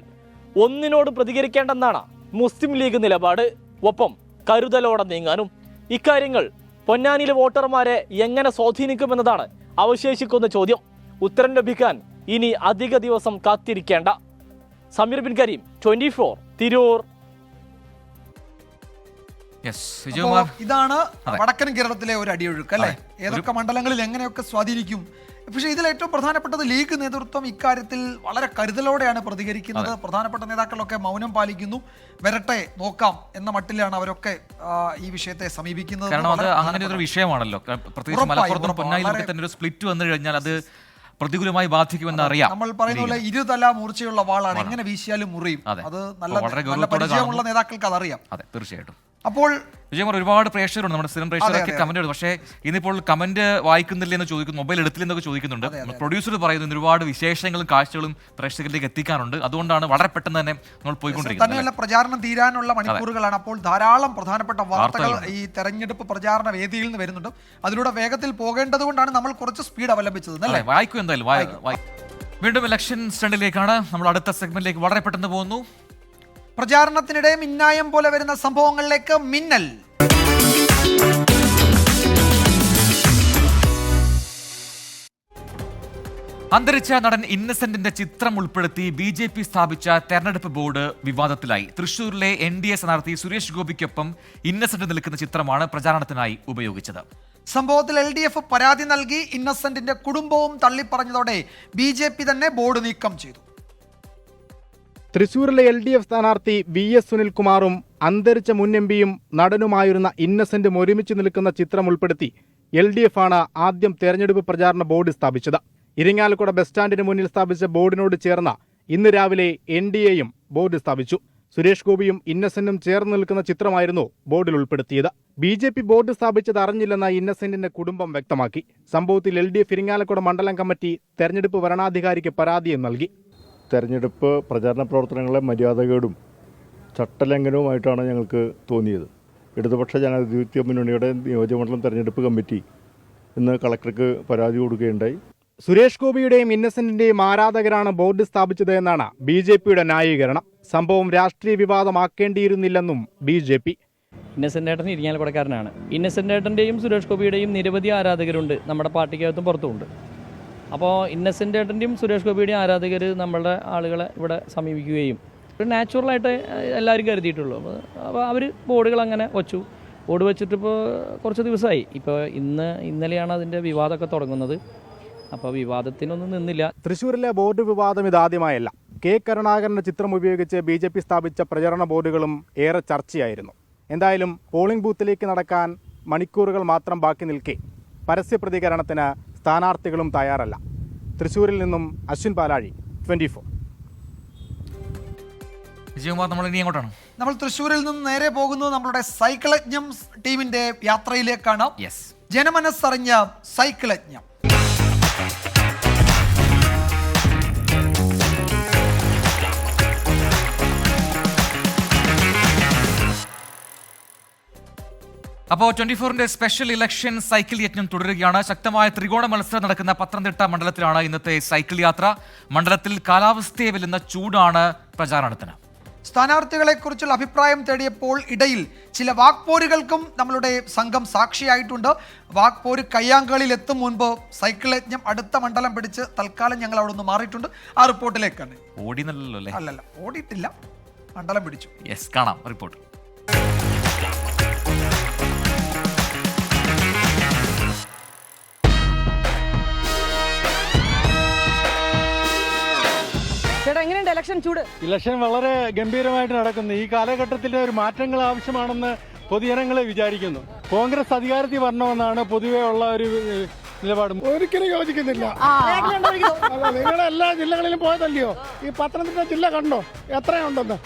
ഒന്നിനോട് പ്രതികരിക്കേണ്ടെന്നാണ് മുസ്ലിം ലീഗ് നിലപാട്. ഒപ്പം കരുതലോടെ നീങ്ങാനും. ഇക്കാര്യങ്ങൾ പൊന്നാനിയിലെ വോട്ടർമാരെ എങ്ങനെ സ്വാധീനിക്കുമെന്നതാണ് അവശേഷിക്കുന്ന ചോദ്യം. ഉത്തരം ലഭിക്കാൻ ഇനി അധിക ദിവസം കാത്തിരിക്കേണ്ട. സമീർ ബിൻ കരീം, 24 തിരൂർ. ഇതാണ് വടക്കൻ കേരളത്തിലെ ഒരു അടിയൊഴുക്ക് അല്ലെ? ഏതൊക്കെ മണ്ഡലങ്ങളിൽ എങ്ങനെയൊക്കെ സ്വാധീനിക്കും. പക്ഷേ ഇതിൽ ഏറ്റവും പ്രധാനപ്പെട്ടത് ലീഗ് നേതൃത്വം ഇക്കാര്യത്തിൽ വളരെ കരുതലോടെയാണ് പ്രതികരിക്കുന്നത്. പ്രധാനപ്പെട്ട നേതാക്കളൊക്കെ മൗനം പാലിക്കുന്നു. വരട്ടെ നോക്കാം എന്ന മട്ടിലാണ് അവരൊക്കെ ഈ വിഷയത്തെ സമീപിക്കുന്നത്. കാരണം അത് അങ്ങനെ ഒരു വിഷയമാണല്ലോ. പ്രത്യേകിച്ച് മലപ്പുറത്തും പൊന്നാനിയിലൊക്കെ തന്നെ ഒരു സ്പ്ലിറ്റ് വന്നു കഴിഞ്ഞാൽ അത് പ്രതികൂലമായി ബാധിക്കുമെന്ന് അറിയാം. നമ്മൾ പറയുന്ന പോലെ ഇരുതല മൂർച്ചയുള്ള വാളാണ്, എങ്ങനെ വീശിയാലും മുറിയും. അത് നല്ല പരിചയമുള്ള നേതാക്കൾക്ക് അതറിയാം. അതെ, തീർച്ചയായിട്ടും. അപ്പോൾ വിജയകുമാർ, ഒരുപാട് പ്രേക്ഷകരുണ്ട്, നമ്മുടെ സ്ഥിരം പ്രേക്ഷകരൊക്കെ കമന്റ് ചെയ്തു. പക്ഷേ ഇന്നിപ്പോൾ കമന്റ് വായിക്കുന്നില്ല എന്ന് ചോദിക്കുന്നു, മൊബൈൽ എടുത്തില്ലെന്നൊക്കെ ചോദിക്കുന്നുണ്ട്. പ്രൊഡ്യൂസർ പറയുന്നു ഒരുപാട് വിശേഷങ്ങളും കാഴ്ചകളും പ്രേക്ഷകരിലേക്ക് എത്തിക്കാനുണ്ട്. അതുകൊണ്ടാണ് വളരെ പെട്ടെന്ന് തന്നെ നമ്മൾ പോയിക്കൊണ്ടിരിക്കുന്നത്. തന്നെയല്ല, പ്രചാരണം തീരാനുള്ള മണിക്കൂറുകളാണ്. അപ്പോൾ ധാരാളം പ്രധാനപ്പെട്ട വാർത്തകൾ ഈ തെരഞ്ഞെടുപ്പ് പ്രചാരണ വേദിയിൽ നിന്ന് വരുന്നുണ്ട്. അതിലൂടെ വേഗത്തിൽ പോകേണ്ടത് കൊണ്ടാണ് നമ്മൾ കുറച്ച് സ്പീഡ് അവലംബിച്ചത്. വായിക്കും എന്തായാലും. വീണ്ടും ഇലക്ഷൻ സ്റ്റണ്ടിലേക്കാണ് നമ്മൾ അടുത്ത സെഗ്മെന്റിലേക്ക് വളരെ പെട്ടെന്ന് പോകുന്നു. പ്രചാരണത്തിനിടെ മിന്നായം പോലെ വരുന്ന സംഭവങ്ങളിലേക്ക് മിന്നൽ. അന്തരിച്ച നടൻ ഇന്നസെന്റിന്റെ ചിത്രം ഉൾപ്പെടുത്തി BJP സ്ഥാപിച്ച തെരഞ്ഞെടുപ്പ് ബോർഡ് വിവാദത്തിലായി. തൃശൂരിലെ NDA സ്ഥാനാർത്ഥി സുരേഷ് ഗോപിക്കൊപ്പം ഇന്നസെന്റ് നിൽക്കുന്ന ചിത്രമാണ് പ്രചാരണത്തിനായി ഉപയോഗിച്ചത്. സംഭവത്തിൽ LDF പരാതി നൽകി. ഇന്നസെന്റിന്റെ കുടുംബവും തള്ളിപ്പറഞ്ഞതോടെ BJP തന്നെ ബോർഡ് നീക്കം ചെയ്തു. തൃശൂരിലെ LDF സ്ഥാനാർത്ഥി VS സുനിൽകുമാറും അന്തരിച്ച മുൻ MPയും നടനുമായിരുന്ന ഇന്നസെന്റും ഒരുമിച്ച് നിൽക്കുന്ന ചിത്രം ഉൾപ്പെടുത്തി LDF ആണ് ആദ്യം തെരഞ്ഞെടുപ്പ് പ്രചാരണ ബോർഡ് സ്ഥാപിച്ചത്. ഇരിങ്ങാലക്കുട ബസ് സ്റ്റാൻഡിന് മുന്നിൽ സ്ഥാപിച്ച ബോർഡിനോട് ചേർന്ന ഇന്ന് രാവിലെ NDAയും ബോർഡ് സ്ഥാപിച്ചു. സുരേഷ് ഗോപിയും ഇന്നസെന്റും ചേർന്ന് നിൽക്കുന്ന ചിത്രമായിരുന്നു ബോർഡിൽ ഉൾപ്പെടുത്തിയത്. BJP ബോർഡ് സ്ഥാപിച്ചത് അറിഞ്ഞില്ലെന്ന ഇന്നസെന്റിന്റെ കുടുംബം വ്യക്തമാക്കി. സംഭവത്തിൽ LDF ഇരിങ്ങാലക്കുട മണ്ഡലം കമ്മിറ്റി തെരഞ്ഞെടുപ്പ് വരണാധികാരിക്ക് പരാതിയും നൽകി. തെരഞ്ഞെടുപ്പ് പ്രചാരണ പ്രവർത്തനങ്ങളെ മര്യാദകേടും ചട്ടലംഘനവുമായിട്ടാണ് ഞങ്ങൾക്ക് തോന്നിയത്. ഇടതുപക്ഷ ജനാധിപത്യ മുന്നണിയുടെ നിയോജകമണ്ഡലം തെരഞ്ഞെടുപ്പ് കമ്മിറ്റി ഇന്ന് കളക്ടർക്ക് പരാതി കൊടുക്കുകയുണ്ടായി. സുരേഷ് ഗോപിയുടെയും ഇന്നസെന്റിന്റെയും ആരാധകരാണ് ബോർഡ് സ്ഥാപിച്ചത് എന്നാണ് BJPയുടെ ന്യായീകരണം. സംഭവം രാഷ്ട്രീയ വിവാദമാക്കേണ്ടിയിരുന്നില്ലെന്നും BJP. ഇന്നസെന്റ് ഏട്ടൻ ഇരിങ്ങാലക്കുടക്കാരനാണ്. ഇന്നസെന്റ് ഏട്ടൻ്റെയും സുരേഷ് ഗോപിയുടെയും നിരവധി ആരാധകരുണ്ട് നമ്മുടെ പാർട്ടിക്കകത്തും പുറത്തുമുണ്ട്. അപ്പോൾ ഇന്നസെന്റ് ഏട്ടൻ്റെയും സുരേഷ് ഗോപിയുടെയും ആരാധകർ നമ്മളുടെ ആളുകളെ ഇവിടെ സമീപിക്കുകയും ഒരു നാച്ചുറലായിട്ട് എല്ലാവരും കരുതിയിട്ടുള്ളൂ. അപ്പോൾ അവർ ബോർഡുകൾ അങ്ങനെ വച്ചു. ബോർഡ് വെച്ചിട്ട് ഇപ്പോൾ കുറച്ച് ദിവസമായി. ഇപ്പോൾ ഇന്നലെയാണ് അതിൻ്റെ വിവാദമൊക്കെ തുടങ്ങുന്നത്. അപ്പോൾ വിവാദത്തിനൊന്നും നിന്നില്ല. തൃശ്ശൂരിലെ ബോർഡ് വിവാദം ഇതാദ്യമായല്ല. K കരുണാകരന്റെ ചിത്രം ഉപയോഗിച്ച് BJP സ്ഥാപിച്ച പ്രചരണ ബോർഡുകളും ഏറെ ചർച്ചയായിരുന്നു. എന്തായാലും പോളിംഗ് ബൂത്തിലേക്ക് നടക്കാൻ മണിക്കൂറുകൾ മാത്രം ബാക്കി നിൽക്കെ പരസ്യ പ്രതികരണത്തിന് സ്ഥാനാർത്ഥികളും തയ്യാറല്ല. തൃശ്ശൂരിൽ നിന്നും അശ്വിൻ പാലാഴി, 24. വിജയകുമാർ, നമ്മൾ ഇനി എങ്ങോട്ടാണ്? നമ്മൾ തൃശ്ശൂരിൽ നിന്ന് നേരെ പോകുന്നത് നമ്മളുടെ സൈക്കിളജ്ഞം ടീമിന്റെ യാത്രയിലേക്കാണ്. ജനമനസ്സറിഞ്ഞ സൈക്കിളജ്ഞം. അപ്പോൾ 24ന്റെ സ്പെഷ്യൽ ഇലക്ഷൻ സൈക്കിൾ യജ്ഞം തുടരുകയാണ്. ശക്തമായ ത്രികോണ മത്സരം നടക്കുന്ന പത്തനംതിട്ട മണ്ഡലത്തിലാണ് ഇന്നത്തെ സൈക്കിൾ യാത്ര. മണ്ഡലത്തിൽ കാലാവസ്ഥയെ വെല്ലുന്ന ചൂടാണ് പ്രചാരണത്തിന്. സ്ഥാനാർത്ഥികളെക്കുറിച്ചുള്ള അഭിപ്രായം തേടിയപ്പോൾ ഇടയിൽ ചില വാക്പോരുകൾക്കും നമ്മളുടെ സംഘം സാക്ഷിയായിട്ടുണ്ട്. വാക്പോര് കയ്യാങ്കളിൽ എത്തും മുൻപ് സൈക്കിൾ യജ്ഞം അടുത്ത മണ്ഡലം പിടിച്ച് തൽക്കാലം ഞങ്ങൾ അവിടെ നിന്ന് മാറിയിട്ടുണ്ട്. ആ റിപ്പോർട്ടിലേക്കാണ്. ഓടിനല്ലോ അല്ലേ? അല്ലല്ല, ഓടിയിട്ടില്ല, മണ്ഡലം പിടിച്ചു. യെസ്, കാണാം റിപ്പോർട്ട്. എങ്ങനെയുണ്ട് ഇലക്ഷൻ ചൂട്? ഇലക്ഷൻ വളരെ ഗംഭീരമായിട്ട് നടക്കുന്നു. ഈ കാലഘട്ടത്തിലെ ഒരു മാറ്റങ്ങൾ ആവശ്യമാണെന്ന് പൊതുജനങ്ങളെ വിചാരിക്കുന്നു. കോൺഗ്രസ് അധികാരത്തിൽ വരണമെന്നാണ് പൊതുവെ ഉള്ള ഒരു നിലപാട് ഒരിക്കലും യോജിക്കുന്നില്ല. നിങ്ങൾ എല്ലാ ജില്ലകളിലും പോയതല്ലയോ? ഈ പത്തനംതിട്ട ജില്ല കണ്ടോ എത്രയുണ്ടെന്ന്?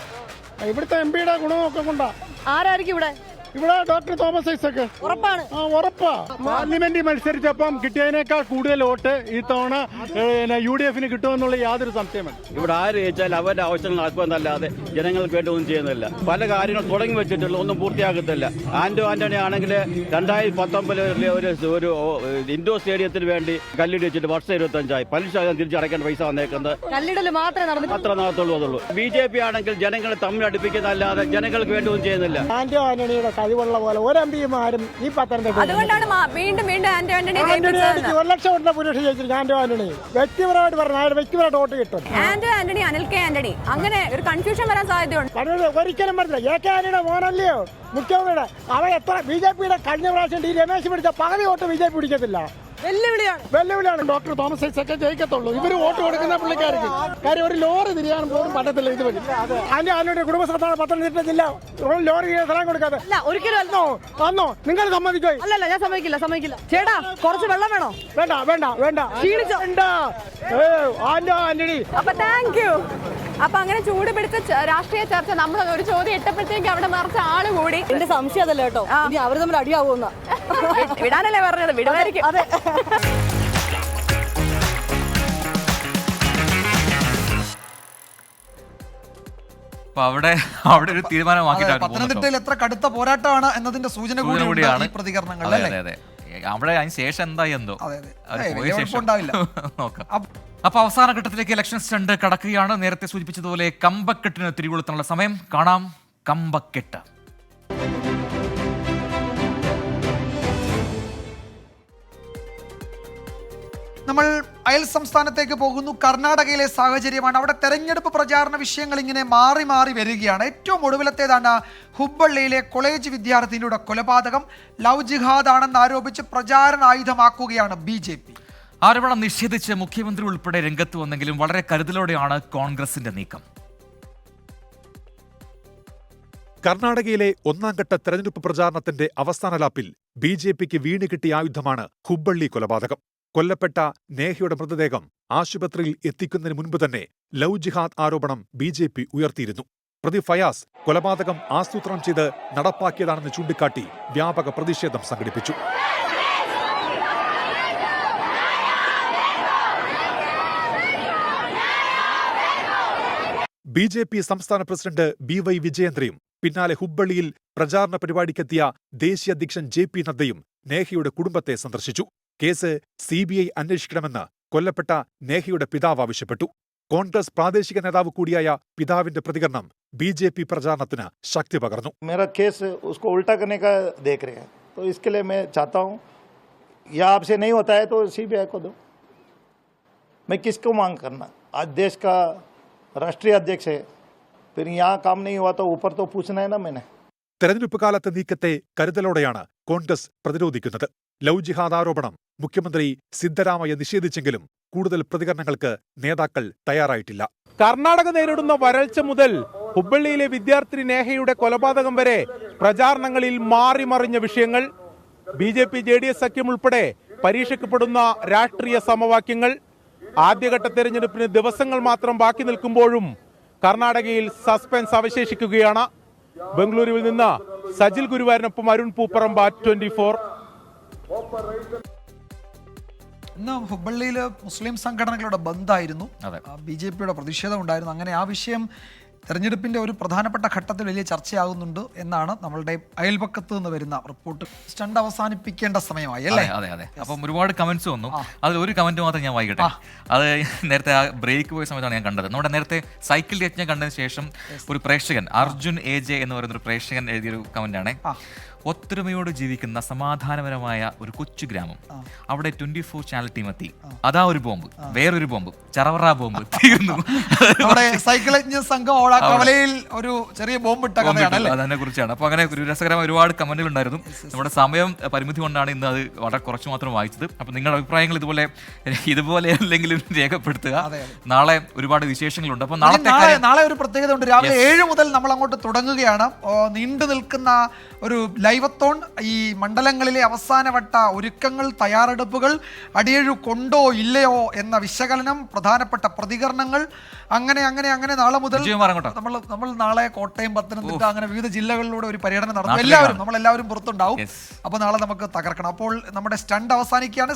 ഇവിടുത്തെ MP-യുടെ ഗുണമൊക്കെ കൊണ്ടാ. ആരായിരിക്കും ഇവിടെ ഡോക്ടർ തോമസ് ഐസക്. ഉറപ്പാണ്. ഉറപ്പാ. പാർലമെന്റിൽ മത്സരിച്ചപ്പം കിട്ടിയതിനേക്കാൾ കൂടുതൽ വോട്ട് ഈ തവണ UDF-ന് കിട്ടുമെന്നുള്ള യാതൊരു സംശയമാണ്. ഇവിടെ ആര് ചോദിച്ചാൽ അവരുടെ ആവശ്യങ്ങൾ നടക്കുമെന്നല്ലാതെ ജനങ്ങൾക്ക് വേണ്ടി ഒന്നും ചെയ്യുന്നില്ല. പല കാര്യങ്ങൾ തുടങ്ങി വെച്ചിട്ടുള്ള ഒന്നും പൂർത്തിയാക്കത്തില്ല. ആന്റണി ആണെങ്കിൽ 2019 ഒരു ഇൻഡോർ സ്റ്റേഡിയത്തിന് വേണ്ടി കല്ലിടി വെച്ചിട്ട് വർഷം 25 പലിശ തിരിച്ചടക്കേണ്ട പൈസ വന്നേക്കുന്നത് കല്ലിടൽ മാത്രമേ അത്ര നടത്തുള്ളൂ. BJP ആണെങ്കിൽ ജനങ്ങളെ തമ്മിൽ അടുപ്പിക്കുന്നതല്ലാതെ ജനങ്ങൾക്ക് വേണ്ടി ഒന്നും ചെയ്യുന്നില്ല. ആന്റണിയുടെ കഴിവുള്ള പോലെ ഒരു MP-മാരും ഈ പത്തനംതിട്ട അതുകൊണ്ടാണ് വീണ്ടും ആന്റണി 1 ലക്ഷം വോട്ടിന്റെ പുരുഷ ജയിച്ചിരിക്കും. ആന്റണി വ്യക്തിപരമായിട്ട് പറഞ്ഞാൽ വ്യക്തിപരമായിട്ട് വോട്ട് കിട്ടും. ആന്റണി അനിൽ കെ ആന്റണി അങ്ങനെ ഒരു കൺഫ്യൂഷൻ വരാൻ സാധ്യതയുണ്ട്. ഒരിക്കലും പറഞ്ഞില്ല. AK ആന്റണിയുടെ മോനല്ലയോ മുഖ്യമന്ത്രിയുടെ? അവൻ എത്ര BJP-യുടെ കഴിഞ്ഞ പ്രാവശ്യം രമേശ് പിടിച്ച പകുതി വോട്ട് BJP പിടിക്കത്തില്ല. വെല്ലുവിളിയാണ്. ഡോക്ടർ തോമസ് ഐസക് ജയിക്കത്തുള്ളൂ. ഇവര് വോട്ട് കൊടുക്കുന്ന പുള്ളിക്കാർക്ക്. കാര്യം ഒരു ലോറി തിരിയാൻ പോലും പറ്റത്തില്ല. ഇതുവഴി ആന്റണിയുടെ കുടുംബസ്ഥലത്താണ് പത്തനംതിട്ട ജില്ല. ലോറി സ്ഥലം കൊടുക്കാതെ ഒരിക്കലും വന്നോ? നിങ്ങൾ സമ്മതിക്കോ? അല്ലല്ല, ഞാൻ സമ്മതിക്കില്ല. ചേട്ടാ കുറച്ച് വെള്ളം വേണോ? വേണ്ട. ആന്റണി. അപ്പൊ താങ്ക് യു. അപ്പൊ അങ്ങനെ ചൂട് പിടിച്ച രാഷ്ട്രീയ ചർച്ച നമ്മൾ ഒരു ചോദ്യം ഇട്ടപ്പോഴത്തേക്ക് അവിടെ നിറച്ച ആള് കൂടി. എന്റെ സംശയം അതല്ല കേട്ടോ, ഇനി അവർ തമ്മിൽ അടിയാവുന്ന വിടാനല്ലേ പറഞ്ഞത്? വിടുമായിരിക്കും. അതെ. അപ്പൊ അവിടെ ഒരു തീരുമാനമാക്കിയിട്ടാണ് പത്തനംതിട്ടയിൽ എത്ര കടുത്ത പോരാട്ടമാണ് എന്നതിന്റെ സൂചന കൂടിയാണ് ഈ പ്രതികരണങ്ങൾ. അവിടെ അതിന് ശേഷം എന്തായി എന്തോ പോയ ശേഷം ഉണ്ടാവില്ല. നോക്കാം. അപ്പൊ അവസാന ഘട്ടത്തിലേക്ക് ഇലക്ഷൻ സ്റ്റണ്ട് കടക്കുകയാണ്. നേരത്തെ സൂചിപ്പിച്ചതുപോലെ കമ്പക്കെട്ടിന് തിരികൊളുത്താനുള്ള സമയം. കാണാം കമ്പക്കെട്ട്. നമ്മൾ അയൽ സംസ്ഥാനത്തേക്ക് പോകുന്നു. കർണാടകയിലെ സാഹചര്യമാണ്. അവിടെ തെരഞ്ഞെടുപ്പ് പ്രചാരണ വിഷയങ്ങൾ ഇങ്ങനെ മാറി മാറി വരികയാണ്. ഏറ്റവും ഒടുവിലത്തേതാണ് ഹുബ്ബള്ളിയിലെ കോളേജ് വിദ്യാർത്ഥിനിയുടെ കൊലപാതകം. ലവ് ജിഹാദ് ആണെന്ന് ആരോപിച്ച് പ്രചാരണ ആയുധമാക്കുകയാണ് BJP. ആരോപണം നിഷേധിച്ച് മുഖ്യമന്ത്രി ഉൾപ്പെടെ രംഗത്ത് വന്നെങ്കിലും വളരെ കരുതലോടെയാണ് കോൺഗ്രസിന്റെ നീക്കം. കർണാടകയിലെ 1ാം ഘട്ട തെരഞ്ഞെടുപ്പ് പ്രചാരണത്തിന്റെ അവസാന ലാപ്പിൽ BJPക്ക് വീണ് കിട്ടിയ ആയുധമാണ് ഹുബ്ബള്ളി കൊലപാതകം. കൊല്ലപ്പെട്ട നേഹയുടെ മൃതദേഹം ആശുപത്രിയിൽ എത്തിക്കുന്നതിന് മുൻപ് തന്നെ ലവ് ജിഹാദ് ആരോപണം BJP ഉയർത്തിയിരുന്നു. പ്രതി ഫയാസ് കൊലപാതകം ആസൂത്രണം ചെയ്ത് നടപ്പാക്കിയതാണെന്ന് ചൂണ്ടിക്കാട്ടി വ്യാപക പ്രതിഷേധം സംഘടിപ്പിച്ചു. BJP സംസ്ഥാന പ്രസിഡന്റ് BY വിജയേന്ദ്രയും പിന്നാലെ ഹുബ്ബള്ളിയിൽ പ്രചാരണ പരിപാടിക്കെത്തിയ ദേശീയ അധ്യക്ഷൻ JP നദ്ദയും നേഹയുടെ കുടുംബത്തെ സന്ദർശിച്ചു. കേസ് CBI അന്വേഷിക്കണമെന്ന് കൊല്ലപ്പെട്ട നേഹയുടെ പിതാവ് ആവശ്യപ്പെട്ടു. കോൺഗ്രസ് പ്രാദേശിക നേതാവ് കൂടിയായ പിതാവിന്റെ പ്രതികരണം BJP പ്രചാരണത്തിന് ശക്തി പകർന്നു. मेरा केस उसको उल्टा करने का देख रहे हैं, तो इसके लिए मैं चाहता हूं या आपसे नहीं होता है तो CBI को दो. मैं किसको मांग करना? आज देश का राष्ट्रीय अध्यक्ष है, फिर यहाँ काम नहीं हुआ तो ऊपर तो पूछना है ना मैंने. തെരഞ്ഞെടുപ്പ് കാലത്തെ നീക്കത്തെ കരുതലോടെയാണ് കോൺഗ്രസ് പ്രതിരോധിക്കുന്നത്. ലവ് ജിഹാദ് ആരോപണം മുഖ്യമന്ത്രി സിദ്ധരാമയ്യ നിഷേധിച്ചെങ്കിലും കൂടുതൽ പ്രതികരണങ്ങൾക്ക് നേതാക്കൾ തയ്യാറായിട്ടില്ല. കർണാടക നേരിടുന്ന വരൾച്ച മുതൽ ഹുബ്ബള്ളിയിലെ വിദ്യാർത്ഥിനി നേഹയുടെ കൊലപാതകം വരെ പ്രചാരണങ്ങളിൽ മാറിമറിഞ്ഞ വിഷയങ്ങൾ. BJP JDS സഖ്യം ഉൾപ്പെടെ പരീക്ഷിക്കപ്പെടുന്ന രാഷ്ട്രീയ സമവാക്യങ്ങൾ. ആദ്യഘട്ട തെരഞ്ഞെടുപ്പിന് ദിവസങ്ങൾ മാത്രം ബാക്കി നിൽക്കുമ്പോഴും കർണാടകയിൽ സസ്പെൻസ് അവശേഷിക്കുകയാണ്. ബംഗളൂരുവിൽ നിന്ന് സജിൽ ഗുരുവായൂരിനൊപ്പം അരുൺ പൂപ്പറമ്പ, 24. ഇന്ന് ഹുബ്ബള്ളിയിൽ മുസ്ലിം സംഘടനകളുടെ ബന്ദായിരുന്നു. BJPയുടെ പ്രതിഷേധം ഉണ്ടായിരുന്നു. അങ്ങനെ ആ വിഷയം തെരഞ്ഞെടുപ്പിന്റെ ഒരു പ്രധാനപ്പെട്ട ഘട്ടത്തിൽ വലിയ ചർച്ചയാകുന്നുണ്ട് എന്നാണ് നമ്മളുടെ അയൽപക്കത്ത് നിന്ന് വരുന്ന റിപ്പോർട്ട്. സ്റ്റണ്ട് അവസാനിപ്പിക്കേണ്ട സമയമായി അല്ലേ? അതെ. അപ്പം ഒരുപാട് കമന്റ്സ് വന്നു. അതിൽ ഒരു കമന്റ് മാത്രം ഞാൻ വായിക്കട്ടെ. അത് നേരത്തെ ആ ബ്രേക്ക് പോയ സമയത്താണ് ഞാൻ കണ്ടത്. നമ്മുടെ നേരത്തെ സൈക്കിൾ യജ്ഞം കണ്ടതിന് ശേഷം ഒരു പ്രേക്ഷകൻ അർജുൻ AJ എന്ന് പറയുന്ന ഒരു പ്രേക്ഷകൻ എഴുതിയൊരു കമന്റാണ്. ഒത്തൊരുമയോട് ജീവിക്കുന്ന സമാധാനപരമായ ഒരു കൊച്ചു ഗ്രാമം, അവിടെ 24 ചാനൽ ടീം എത്തി. അതാ ഒരു ബോംബ്, വേറൊരു ബോംബ്, ചറവറ ബോംബ് തീർന്നു. സൈക്കിൾ സംഘം കവലയിൽ ഒരു ചെറിയ ബോംബ് ഇട്ട കഥയാണ്. അതിനെ കുറിച്ചാണ്. അപ്പൊ അങ്ങനെ ഒരു രസകരമായ ഒരുപാട് കമന്റുകൾ ഉണ്ടായിരുന്നു. നമ്മുടെ സമയം പരിമിതി കൊണ്ടാണ് ഇന്ന് അത് വളരെ കുറച്ച് മാത്രം വായിച്ചത്. അപ്പൊ നിങ്ങളുടെ അഭിപ്രായങ്ങൾ ഇതുപോലെ എന്തെങ്കിലും രേഖപ്പെടുത്തുക. നാളെ ഒരുപാട് വിശേഷങ്ങളുണ്ട്. അപ്പൊ നാളെ ഒരു പ്രത്യേകത ഉണ്ട്. രാവിലെ 7 മുതൽ നമ്മൾ അങ്ങോട്ട് തുടങ്ങുകയാണ്. നീണ്ടു നിൽക്കുന്ന ഒരു ലൈവ് ലൈവത്തോൺ ഈ മണ്ഡലങ്ങളിലെ അവസാനവട്ട ഒരുക്കങ്ങൾ, തയ്യാറെടുപ്പുകൾ, അടിയഴു കൊണ്ടോ ഇല്ലയോ എന്ന വിശകലനം, പ്രധാനപ്പെട്ട പ്രതികരണങ്ങൾ, അങ്ങനെ അങ്ങനെ അങ്ങനെ നാളെ മുതൽ നമ്മൾ നാളെ കോട്ടയം, പത്തനംതിട്ട അങ്ങനെ വിവിധ ജില്ലകളിലൂടെ ഒരു പര്യടനം നടത്തും. നമ്മളെല്ലാവരും പുറത്തുണ്ടാവും. അപ്പോൾ നാളെ നമുക്ക് തകർക്കണം. അപ്പോൾ നമ്മുടെ സ്റ്റണ്ട് അവസാനിക്കുകയാണ്.